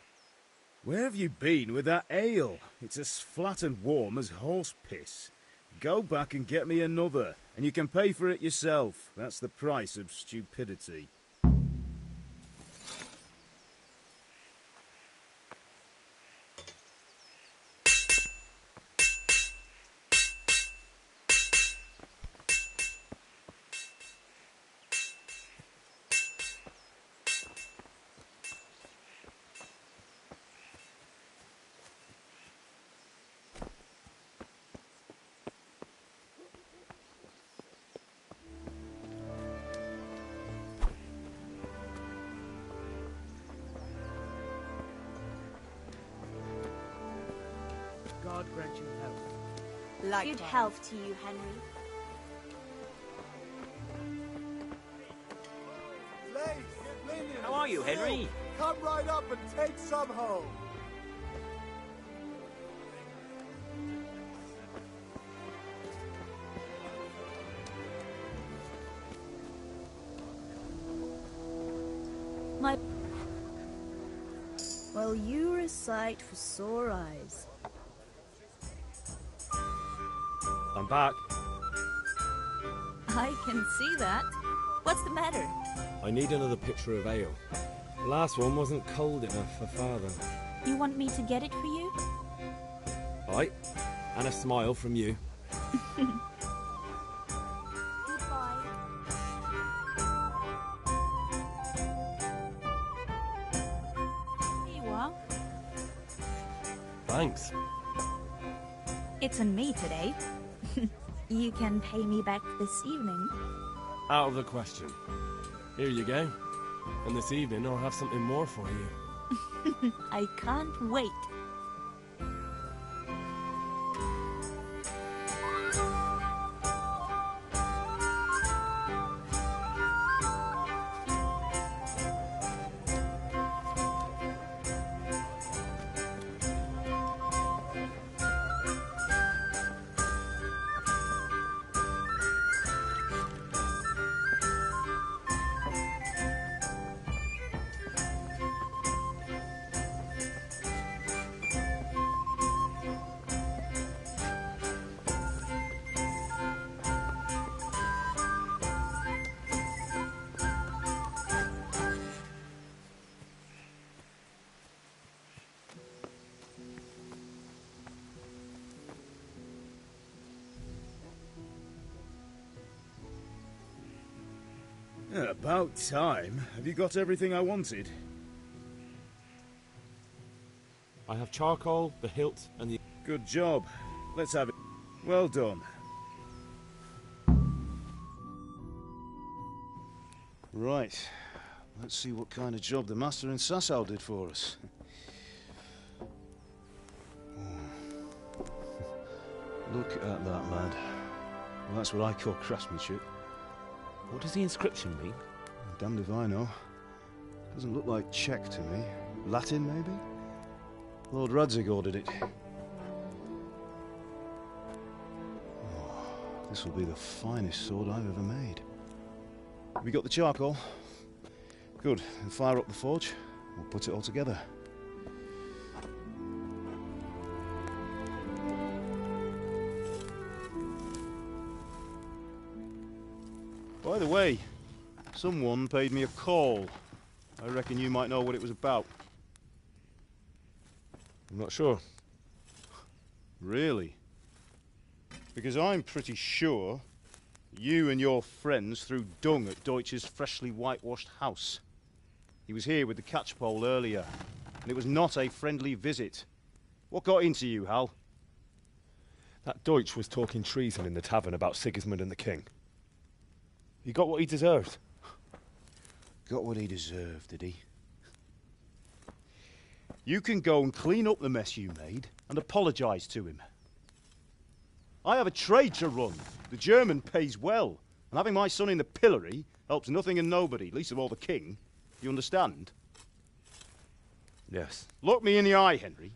Where have you been with that ale? It's as flat and warm as horse piss. Go back and get me another, and you can pay for it yourself. That's the price of stupidity. God grant you health. Good health to you, Henry. How are you, Henry? Come right up and take some home. Well, you're a sight for sore eyes. I'm back. I can see that. What's the matter? I need another pitcher of ale. The last one wasn't cold enough for Father. You want me to get it for you? Aye, and a smile from you. Here you are. Thanks. It's on me today. You can pay me back this evening. Out of the question. Here you go. And this evening I'll have something more for you. I can't wait. Yeah, about time. Have you got everything I wanted? I have charcoal, the hilt, and the... Good job. Let's have it. Well done. Right. Let's see what kind of job the master in Sasau did for us. Look at that, lad. Well, that's what I call craftsmanship. What does the inscription mean? Damned if I know. Doesn't look like Czech to me. Latin, maybe? Lord Radzig ordered it. Oh, this will be the finest sword I've ever made. Have we got the charcoal? Good. Then fire up the forge. We'll put it all together. By the way, someone paid me a call. I reckon you might know what it was about. I'm not sure. Really? Because I'm pretty sure you and your friends threw dung at Deutsch's freshly whitewashed house. He was here with the catchpole earlier, and it was not a friendly visit. What got into you, Hal? That Deutsch was talking treason in the tavern about Sigismund and the king. He got what he deserved. Got what he deserved, did he? You can go and clean up the mess you made and apologise to him. I have a trade to run. The German pays well. And having my son in the pillory helps nothing and nobody, least of all the king. You understand? Yes. Look me in the eye, Henry.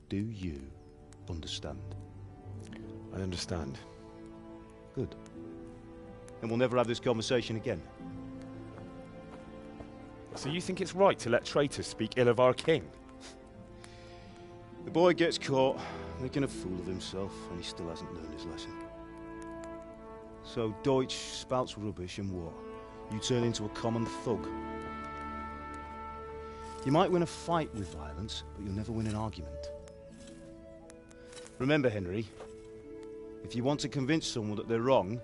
Do you understand? I understand. Good. Then we'll never have this conversation again. So you think it's right to let traitors speak ill of our king? The boy gets caught, making a fool of himself, and he still hasn't learned his lesson. So Deutsch spouts rubbish, and what? You turn into a common thug. You might win a fight with violence, but you'll never win an argument. Remember, Henry, if you want to convince someone that they're wrong,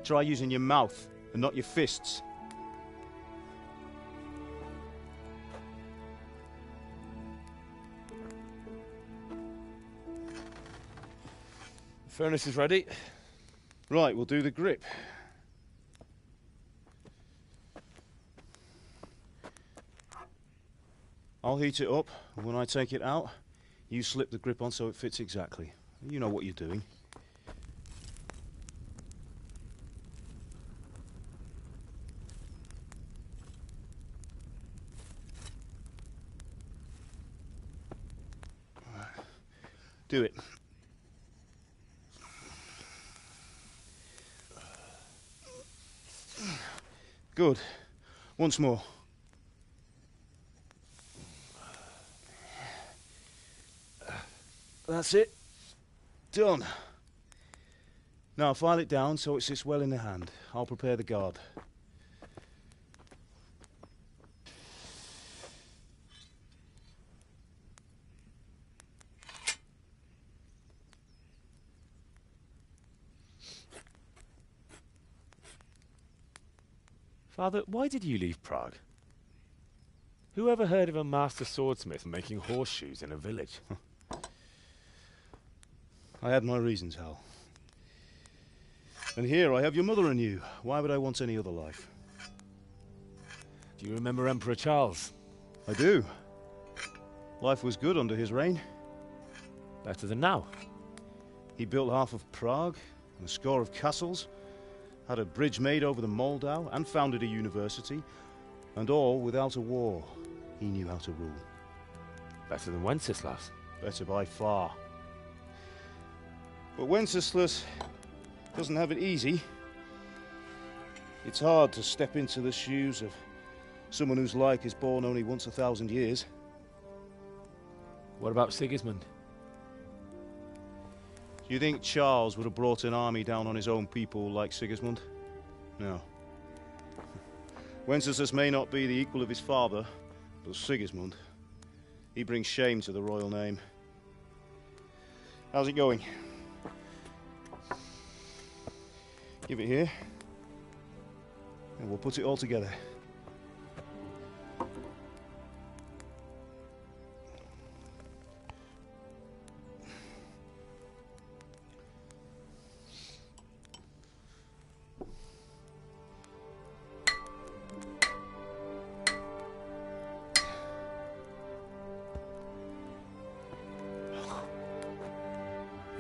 try using your mouth and not your fists. The furnace is ready. Right, we'll do the grip. I'll heat it up, and when I take it out, you slip the grip on so it fits exactly. You know what you're doing. Do it. Good. Once more. That's it. Done. Now file it down so it sits well in the hand. I'll prepare the guard. Father, why did you leave Prague? Who ever heard of a master swordsmith making horseshoes in a village? I had my reasons, Hal. And here I have your mother and you. Why would I want any other life? Do you remember Emperor Charles? I do. Life was good under his reign. Better than now. He built half of Prague and a score of castles, had a bridge made over the Moldau, and founded a university, and all without a war. He knew how to rule. Better than Wenceslas. Better by far. But Wenceslas doesn't have it easy. It's hard to step into the shoes of someone whose like is born only once 1,000 years. What about Sigismund? Do you think Charles would have brought an army down on his own people like Sigismund? No. Wenceslas may not be the equal of his father, but Sigismund, he brings shame to the royal name. How's it going? Give it here, and we'll put it all together.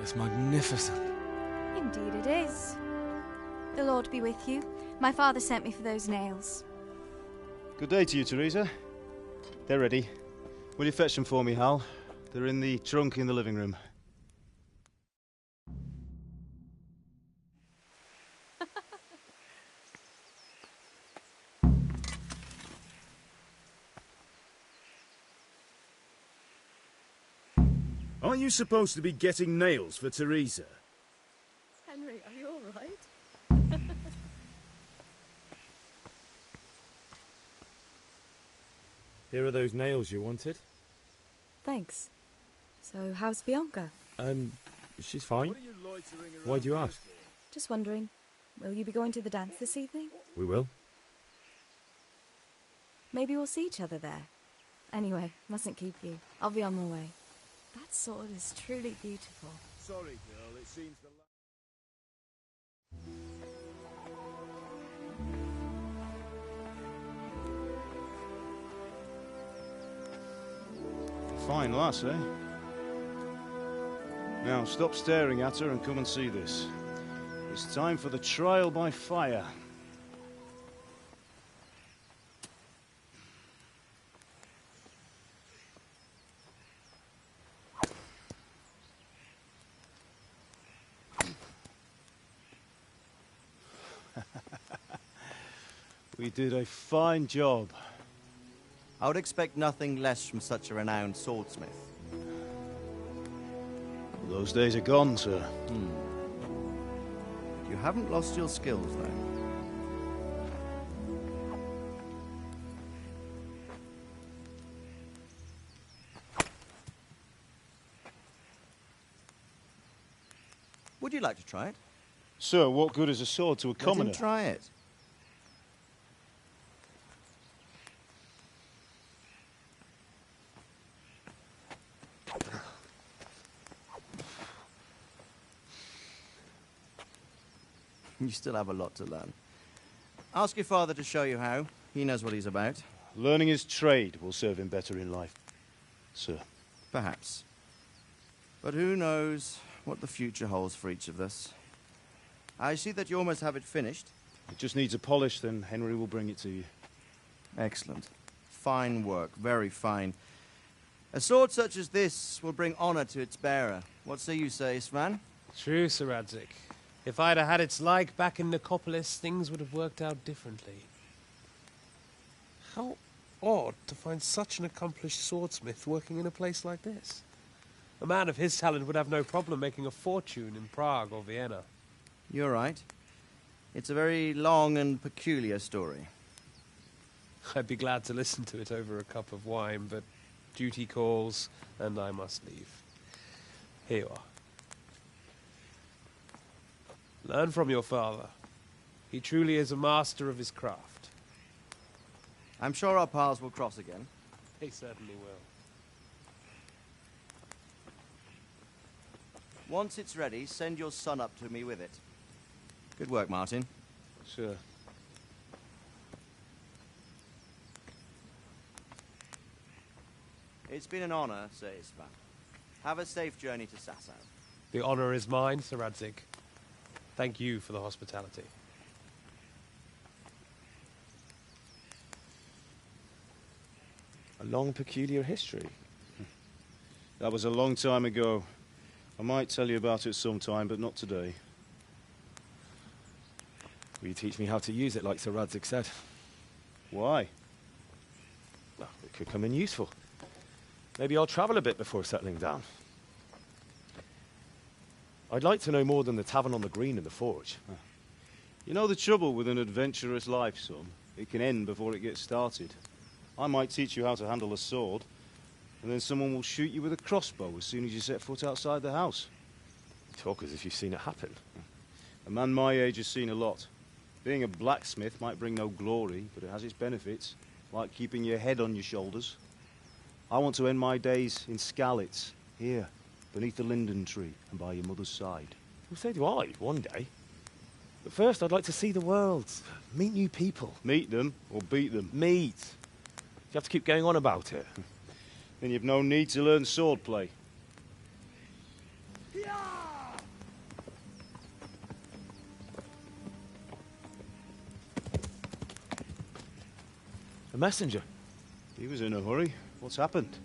It's magnificent. Indeed it is. The Lord be with you. My father sent me for those nails. Good day to you, Teresa. They're ready. Will you fetch them for me, Hal? They're in the trunk in the living room. Aren't you supposed to be getting nails for Teresa? Henry, are you all right? Here are those nails you wanted. Thanks. So, how's Bianca? She's fine. Why do you ask? Just wondering, will you be going to the dance this evening? We will. Maybe we'll see each other there. Anyway, mustn't keep you. I'll be on my way. That sword is truly beautiful. Sorry, girl, it seems the... Fine lass, eh? Now, stop staring at her and come and see this. It's time for the trial by fire. We did a fine job. I would expect nothing less from such a renowned swordsmith. Those days are gone, sir. You haven't lost your skills, though. Would you like to try it? Sir, what good is a sword to a commoner? Let him try it. You still have a lot to learn. Ask your father to show you how. He knows what he's about. Learning his trade will serve him better in life, sir. Perhaps. But who knows what the future holds for each of us. I see that you almost have it finished. It just needs a polish, then Henry will bring it to you. Excellent. Fine work, very fine. A sword such as this will bring honor to its bearer. What say you, Svan? True, Sir Radzik. If I'd have had its like back in Nicopolis, things would have worked out differently. How odd to find such an accomplished swordsmith working in a place like this. A man of his talent would have no problem making a fortune in Prague or Vienna. You're right. It's a very long and peculiar story. I'd be glad to listen to it over a cup of wine, but duty calls, and I must leave. Here you are. Learn from your father. He truly is a master of his craft. I'm sure our paths will cross again. They certainly will. Once it's ready, send your son up to me with it. Good work, Martin. Sure. It's been an honor, Sir Isvan. Have a safe journey to Sasau. The honor is mine, Sir Radzik. Thank you for the hospitality. A long, peculiar history. That was a long time ago. I might tell you about it sometime, but not today. Will you teach me how to use it, like Sir Radzik said? Why? Well, it could come in useful. Maybe I'll travel a bit before settling down. I'd like to know more than the tavern on the green and the forge. You know the trouble with an adventurous life, son? It can end before it gets started. I might teach you how to handle a sword, and then someone will shoot you with a crossbow as soon as you set foot outside the house. You talk as if you've seen it happen. A man my age has seen a lot. Being a blacksmith might bring no glory, but it has its benefits, like keeping your head on your shoulders. I want to end my days in Skalitz, here, beneath the linden tree and by your mother's side. Well, so do I, one day. But first, I'd like to see the world, meet new people. Meet them or beat them? Meet. You have to keep going on about it. Then you've no need to learn swordplay. A messenger. He was in a hurry. What's happened?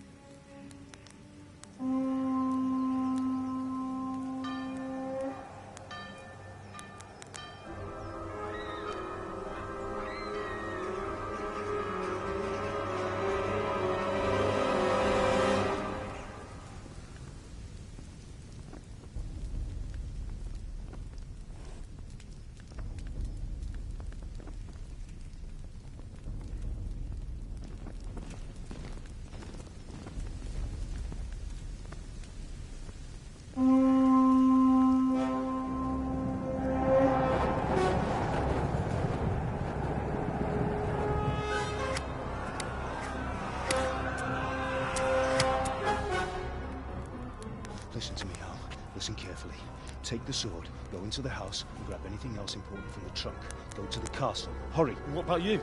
Listen to me, Hal. Listen carefully. Take the sword, go into the house, and grab anything else important from the trunk. Go to the castle. Hurry. And what about you?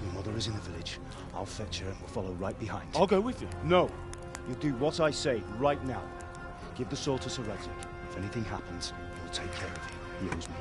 Your mother is in the village. I'll fetch her. We'll follow right behind. I'll go with you. No. You'll do what I say right now. Give the sword to Sir Radzik. If anything happens, he'll take care of you. He owes me.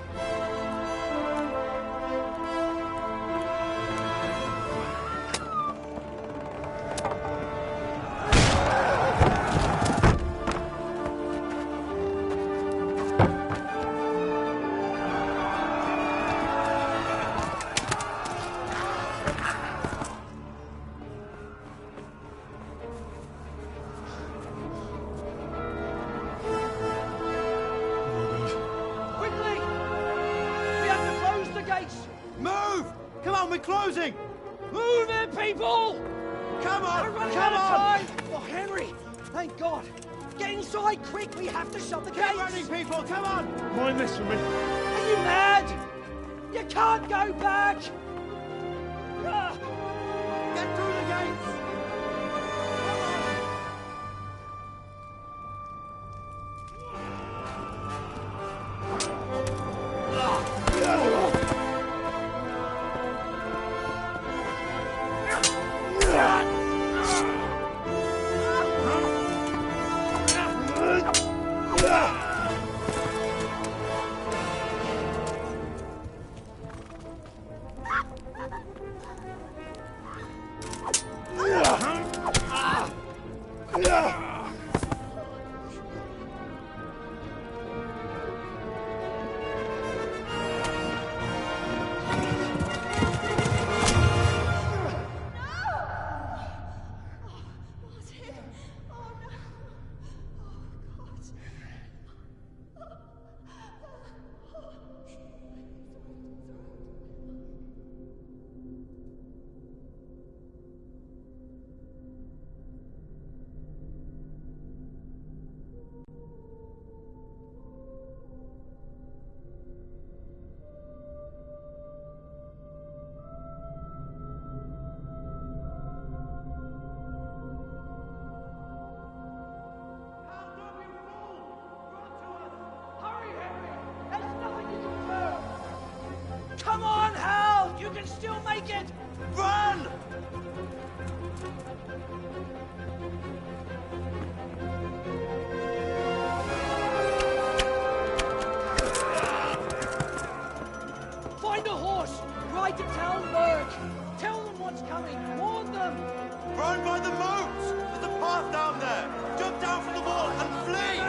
Quickly! We have to close the gates! Move! Come on, we're closing! Move it, people! Come on! We're running Come out of on! time! Oh, Henry! Thank God! Get inside, quick! We have to shut the gates! Get running, people! Come on! Mind this for me. Are you mad? You can't go back! Ah! Get through the gates! Come on, Hal! You can still make it! Run! Find a horse! Ride to Talmberg! Tell them what's coming! Warn them! Run by the moat! There's a path down there! Jump down from the wall and flee!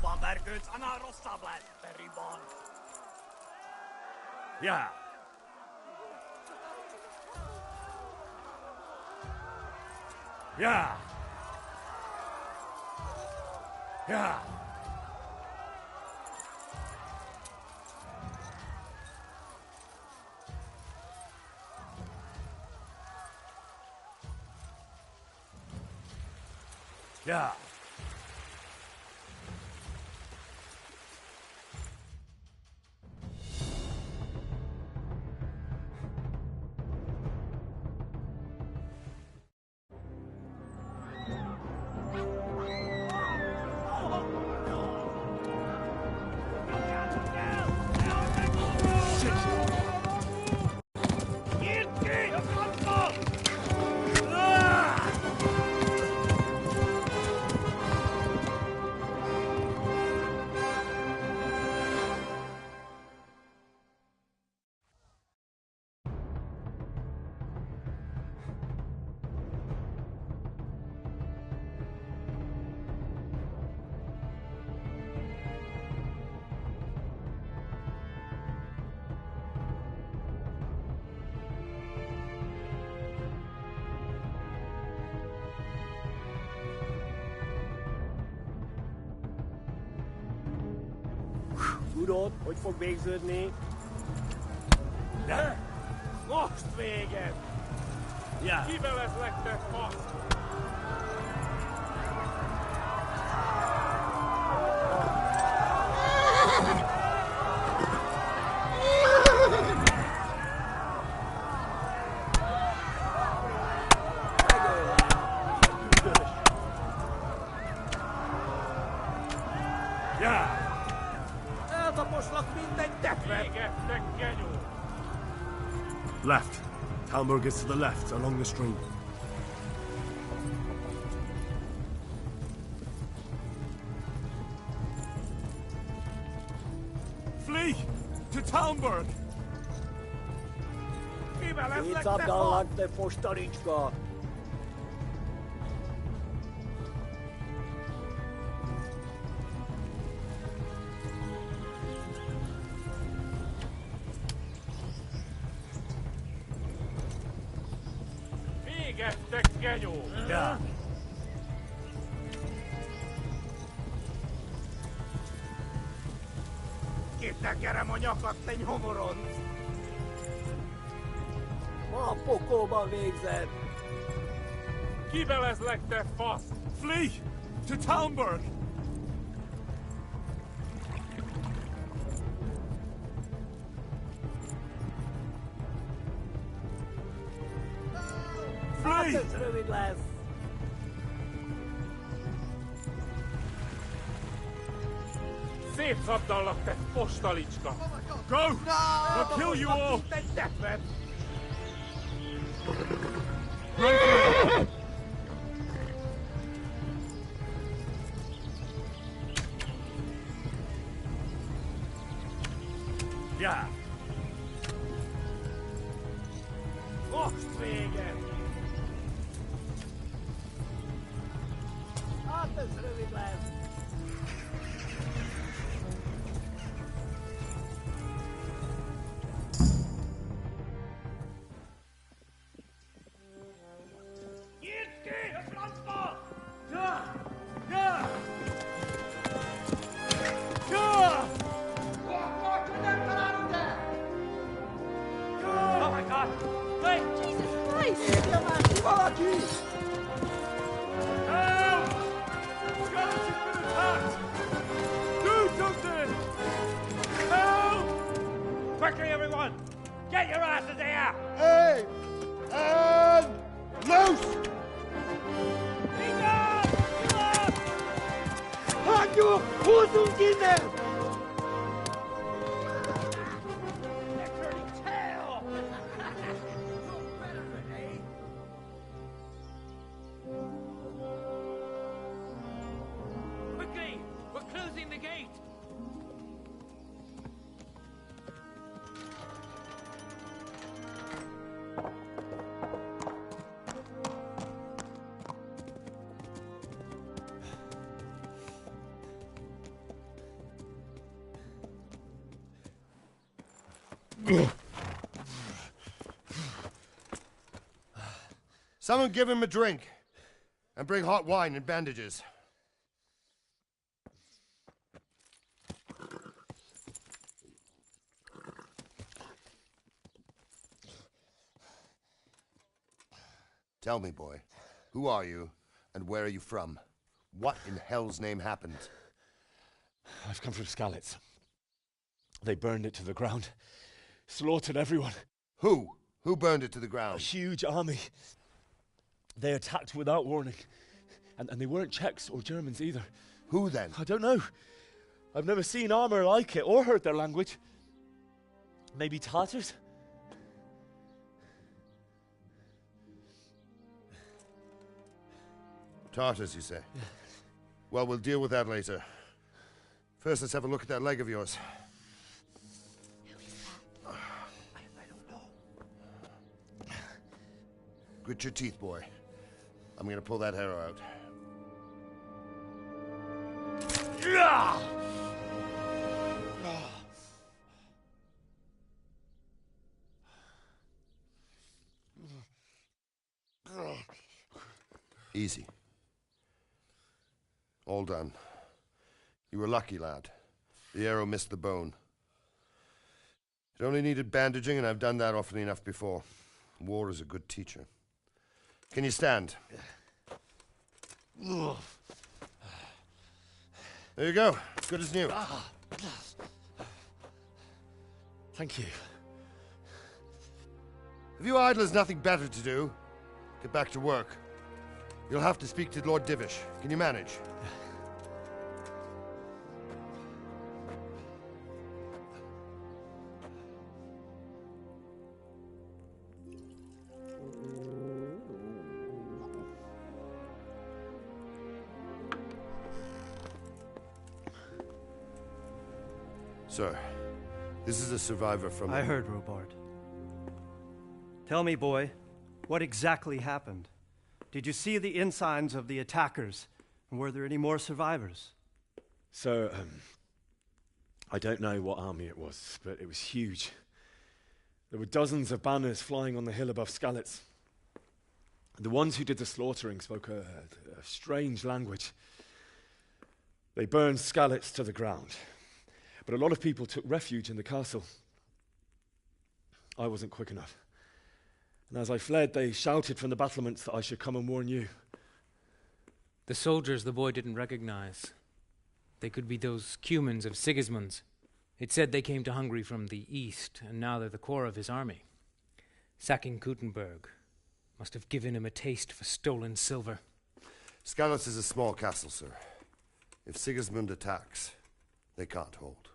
Jobban vergődsz, annál rosszabb lesz, Perryban. Ja. Ja. Ja. Ja. Tudod, hogy fog végződni? De. Most véget! Ja. Kivelezlek, te fasz! Ja. Eltaposlak mindegy tetvet! Végettek, genyó! Left. Talmberg is to the left, along the stream. Flee! To Talmberg! Kivelezlek, te fasz! Te fostalicska! Végettek, genyó! Ja. Kitekerem a nyakat, te nyomoronc! Ma a pokolban végzed! Kivelezlek, te fasz! Flee! To Talmberg! Hát ez rövid lesz! Szétszabdallak, te postalicska! Go! I'll kill you all! Egy tetvet! Ja. Most véget! Hát ez rövid lesz! Nyitd ki a francba! Ja! Ja! Ja! Oh my God! Wait! Jesus Christ! Érje már ki valaki! Help! Skeleton's been attacked! Do something! Help! Quickly, everyone! Get your asses here! Hey! And loose! Hagyjuk! Húzzunk innen! Quickly! We're closing the gate! Someone give him a drink. And bring hot wine and bandages. Tell me, boy, who are you and where are you from? What in hell's name happened? I've come from Skalitz. They burned it to the ground. Slaughtered everyone. Who? Who burned it to the ground? A huge army. They attacked without warning. And they weren't Czechs or Germans either. Who then? I don't know. I've never seen armor like it or heard their language. Maybe Tatars? Tartars, you say? Yeah. Well, we'll deal with that later. First, let's have a look at that leg of yours. I don't know. Grit your teeth, boy. I'm gonna pull that arrow out. Easy. All done. You were lucky, lad. The arrow missed the bone. It only needed bandaging, and I've done that often enough before. War is a good teacher. Can you stand? There you go. Good as new. Thank you. If you idlers nothing better to do, get back to work. You'll have to speak to Lord Divish. Can you manage? Sir, this is a survivor from... I heard, Robard. Tell me, boy, what exactly happened? Did you see the ensigns of the attackers? And were there any more survivors? So, I don't know what army it was, but it was huge. There were dozens of banners flying on the hill above Skalitz. The ones who did the slaughtering spoke a strange language. They burned Skalitz to the ground. But a lot of people took refuge in the castle. I wasn't quick enough. And as I fled, they shouted from the battlements that I should come and warn you. The soldiers the boy didn't recognize. They could be those Cumans of Sigismund's. It said they came to Hungary from the east, and now they're the core of his army. Sacking Kuttenberg must have given him a taste for stolen silver. Skalitz is a small castle, sir. If Sigismund attacks, they can't hold.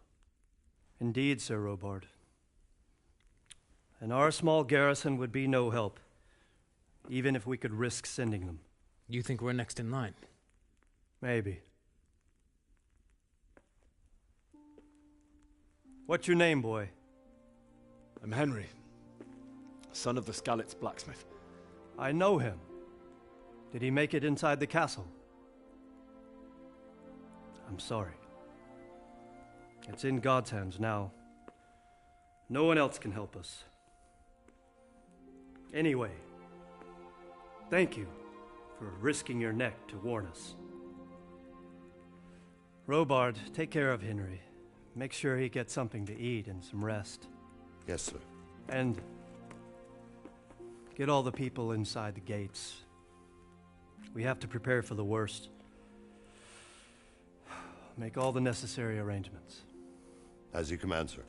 Indeed, Sir Robard. And our small garrison would be no help, even if we could risk sending them. You think we're next in line? Maybe. What's your name, boy? I'm Henry, son of the Skalitz blacksmith. I know him. Did he make it inside the castle? I'm sorry. It's in God's hands now. No one else can help us. Anyway, thank you for risking your neck to warn us. Robard, take care of Henry. Make sure he gets something to eat and some rest. Yes, sir. And get all the people inside the gates. We have to prepare for the worst. Make all the necessary arrangements. As you command, sir.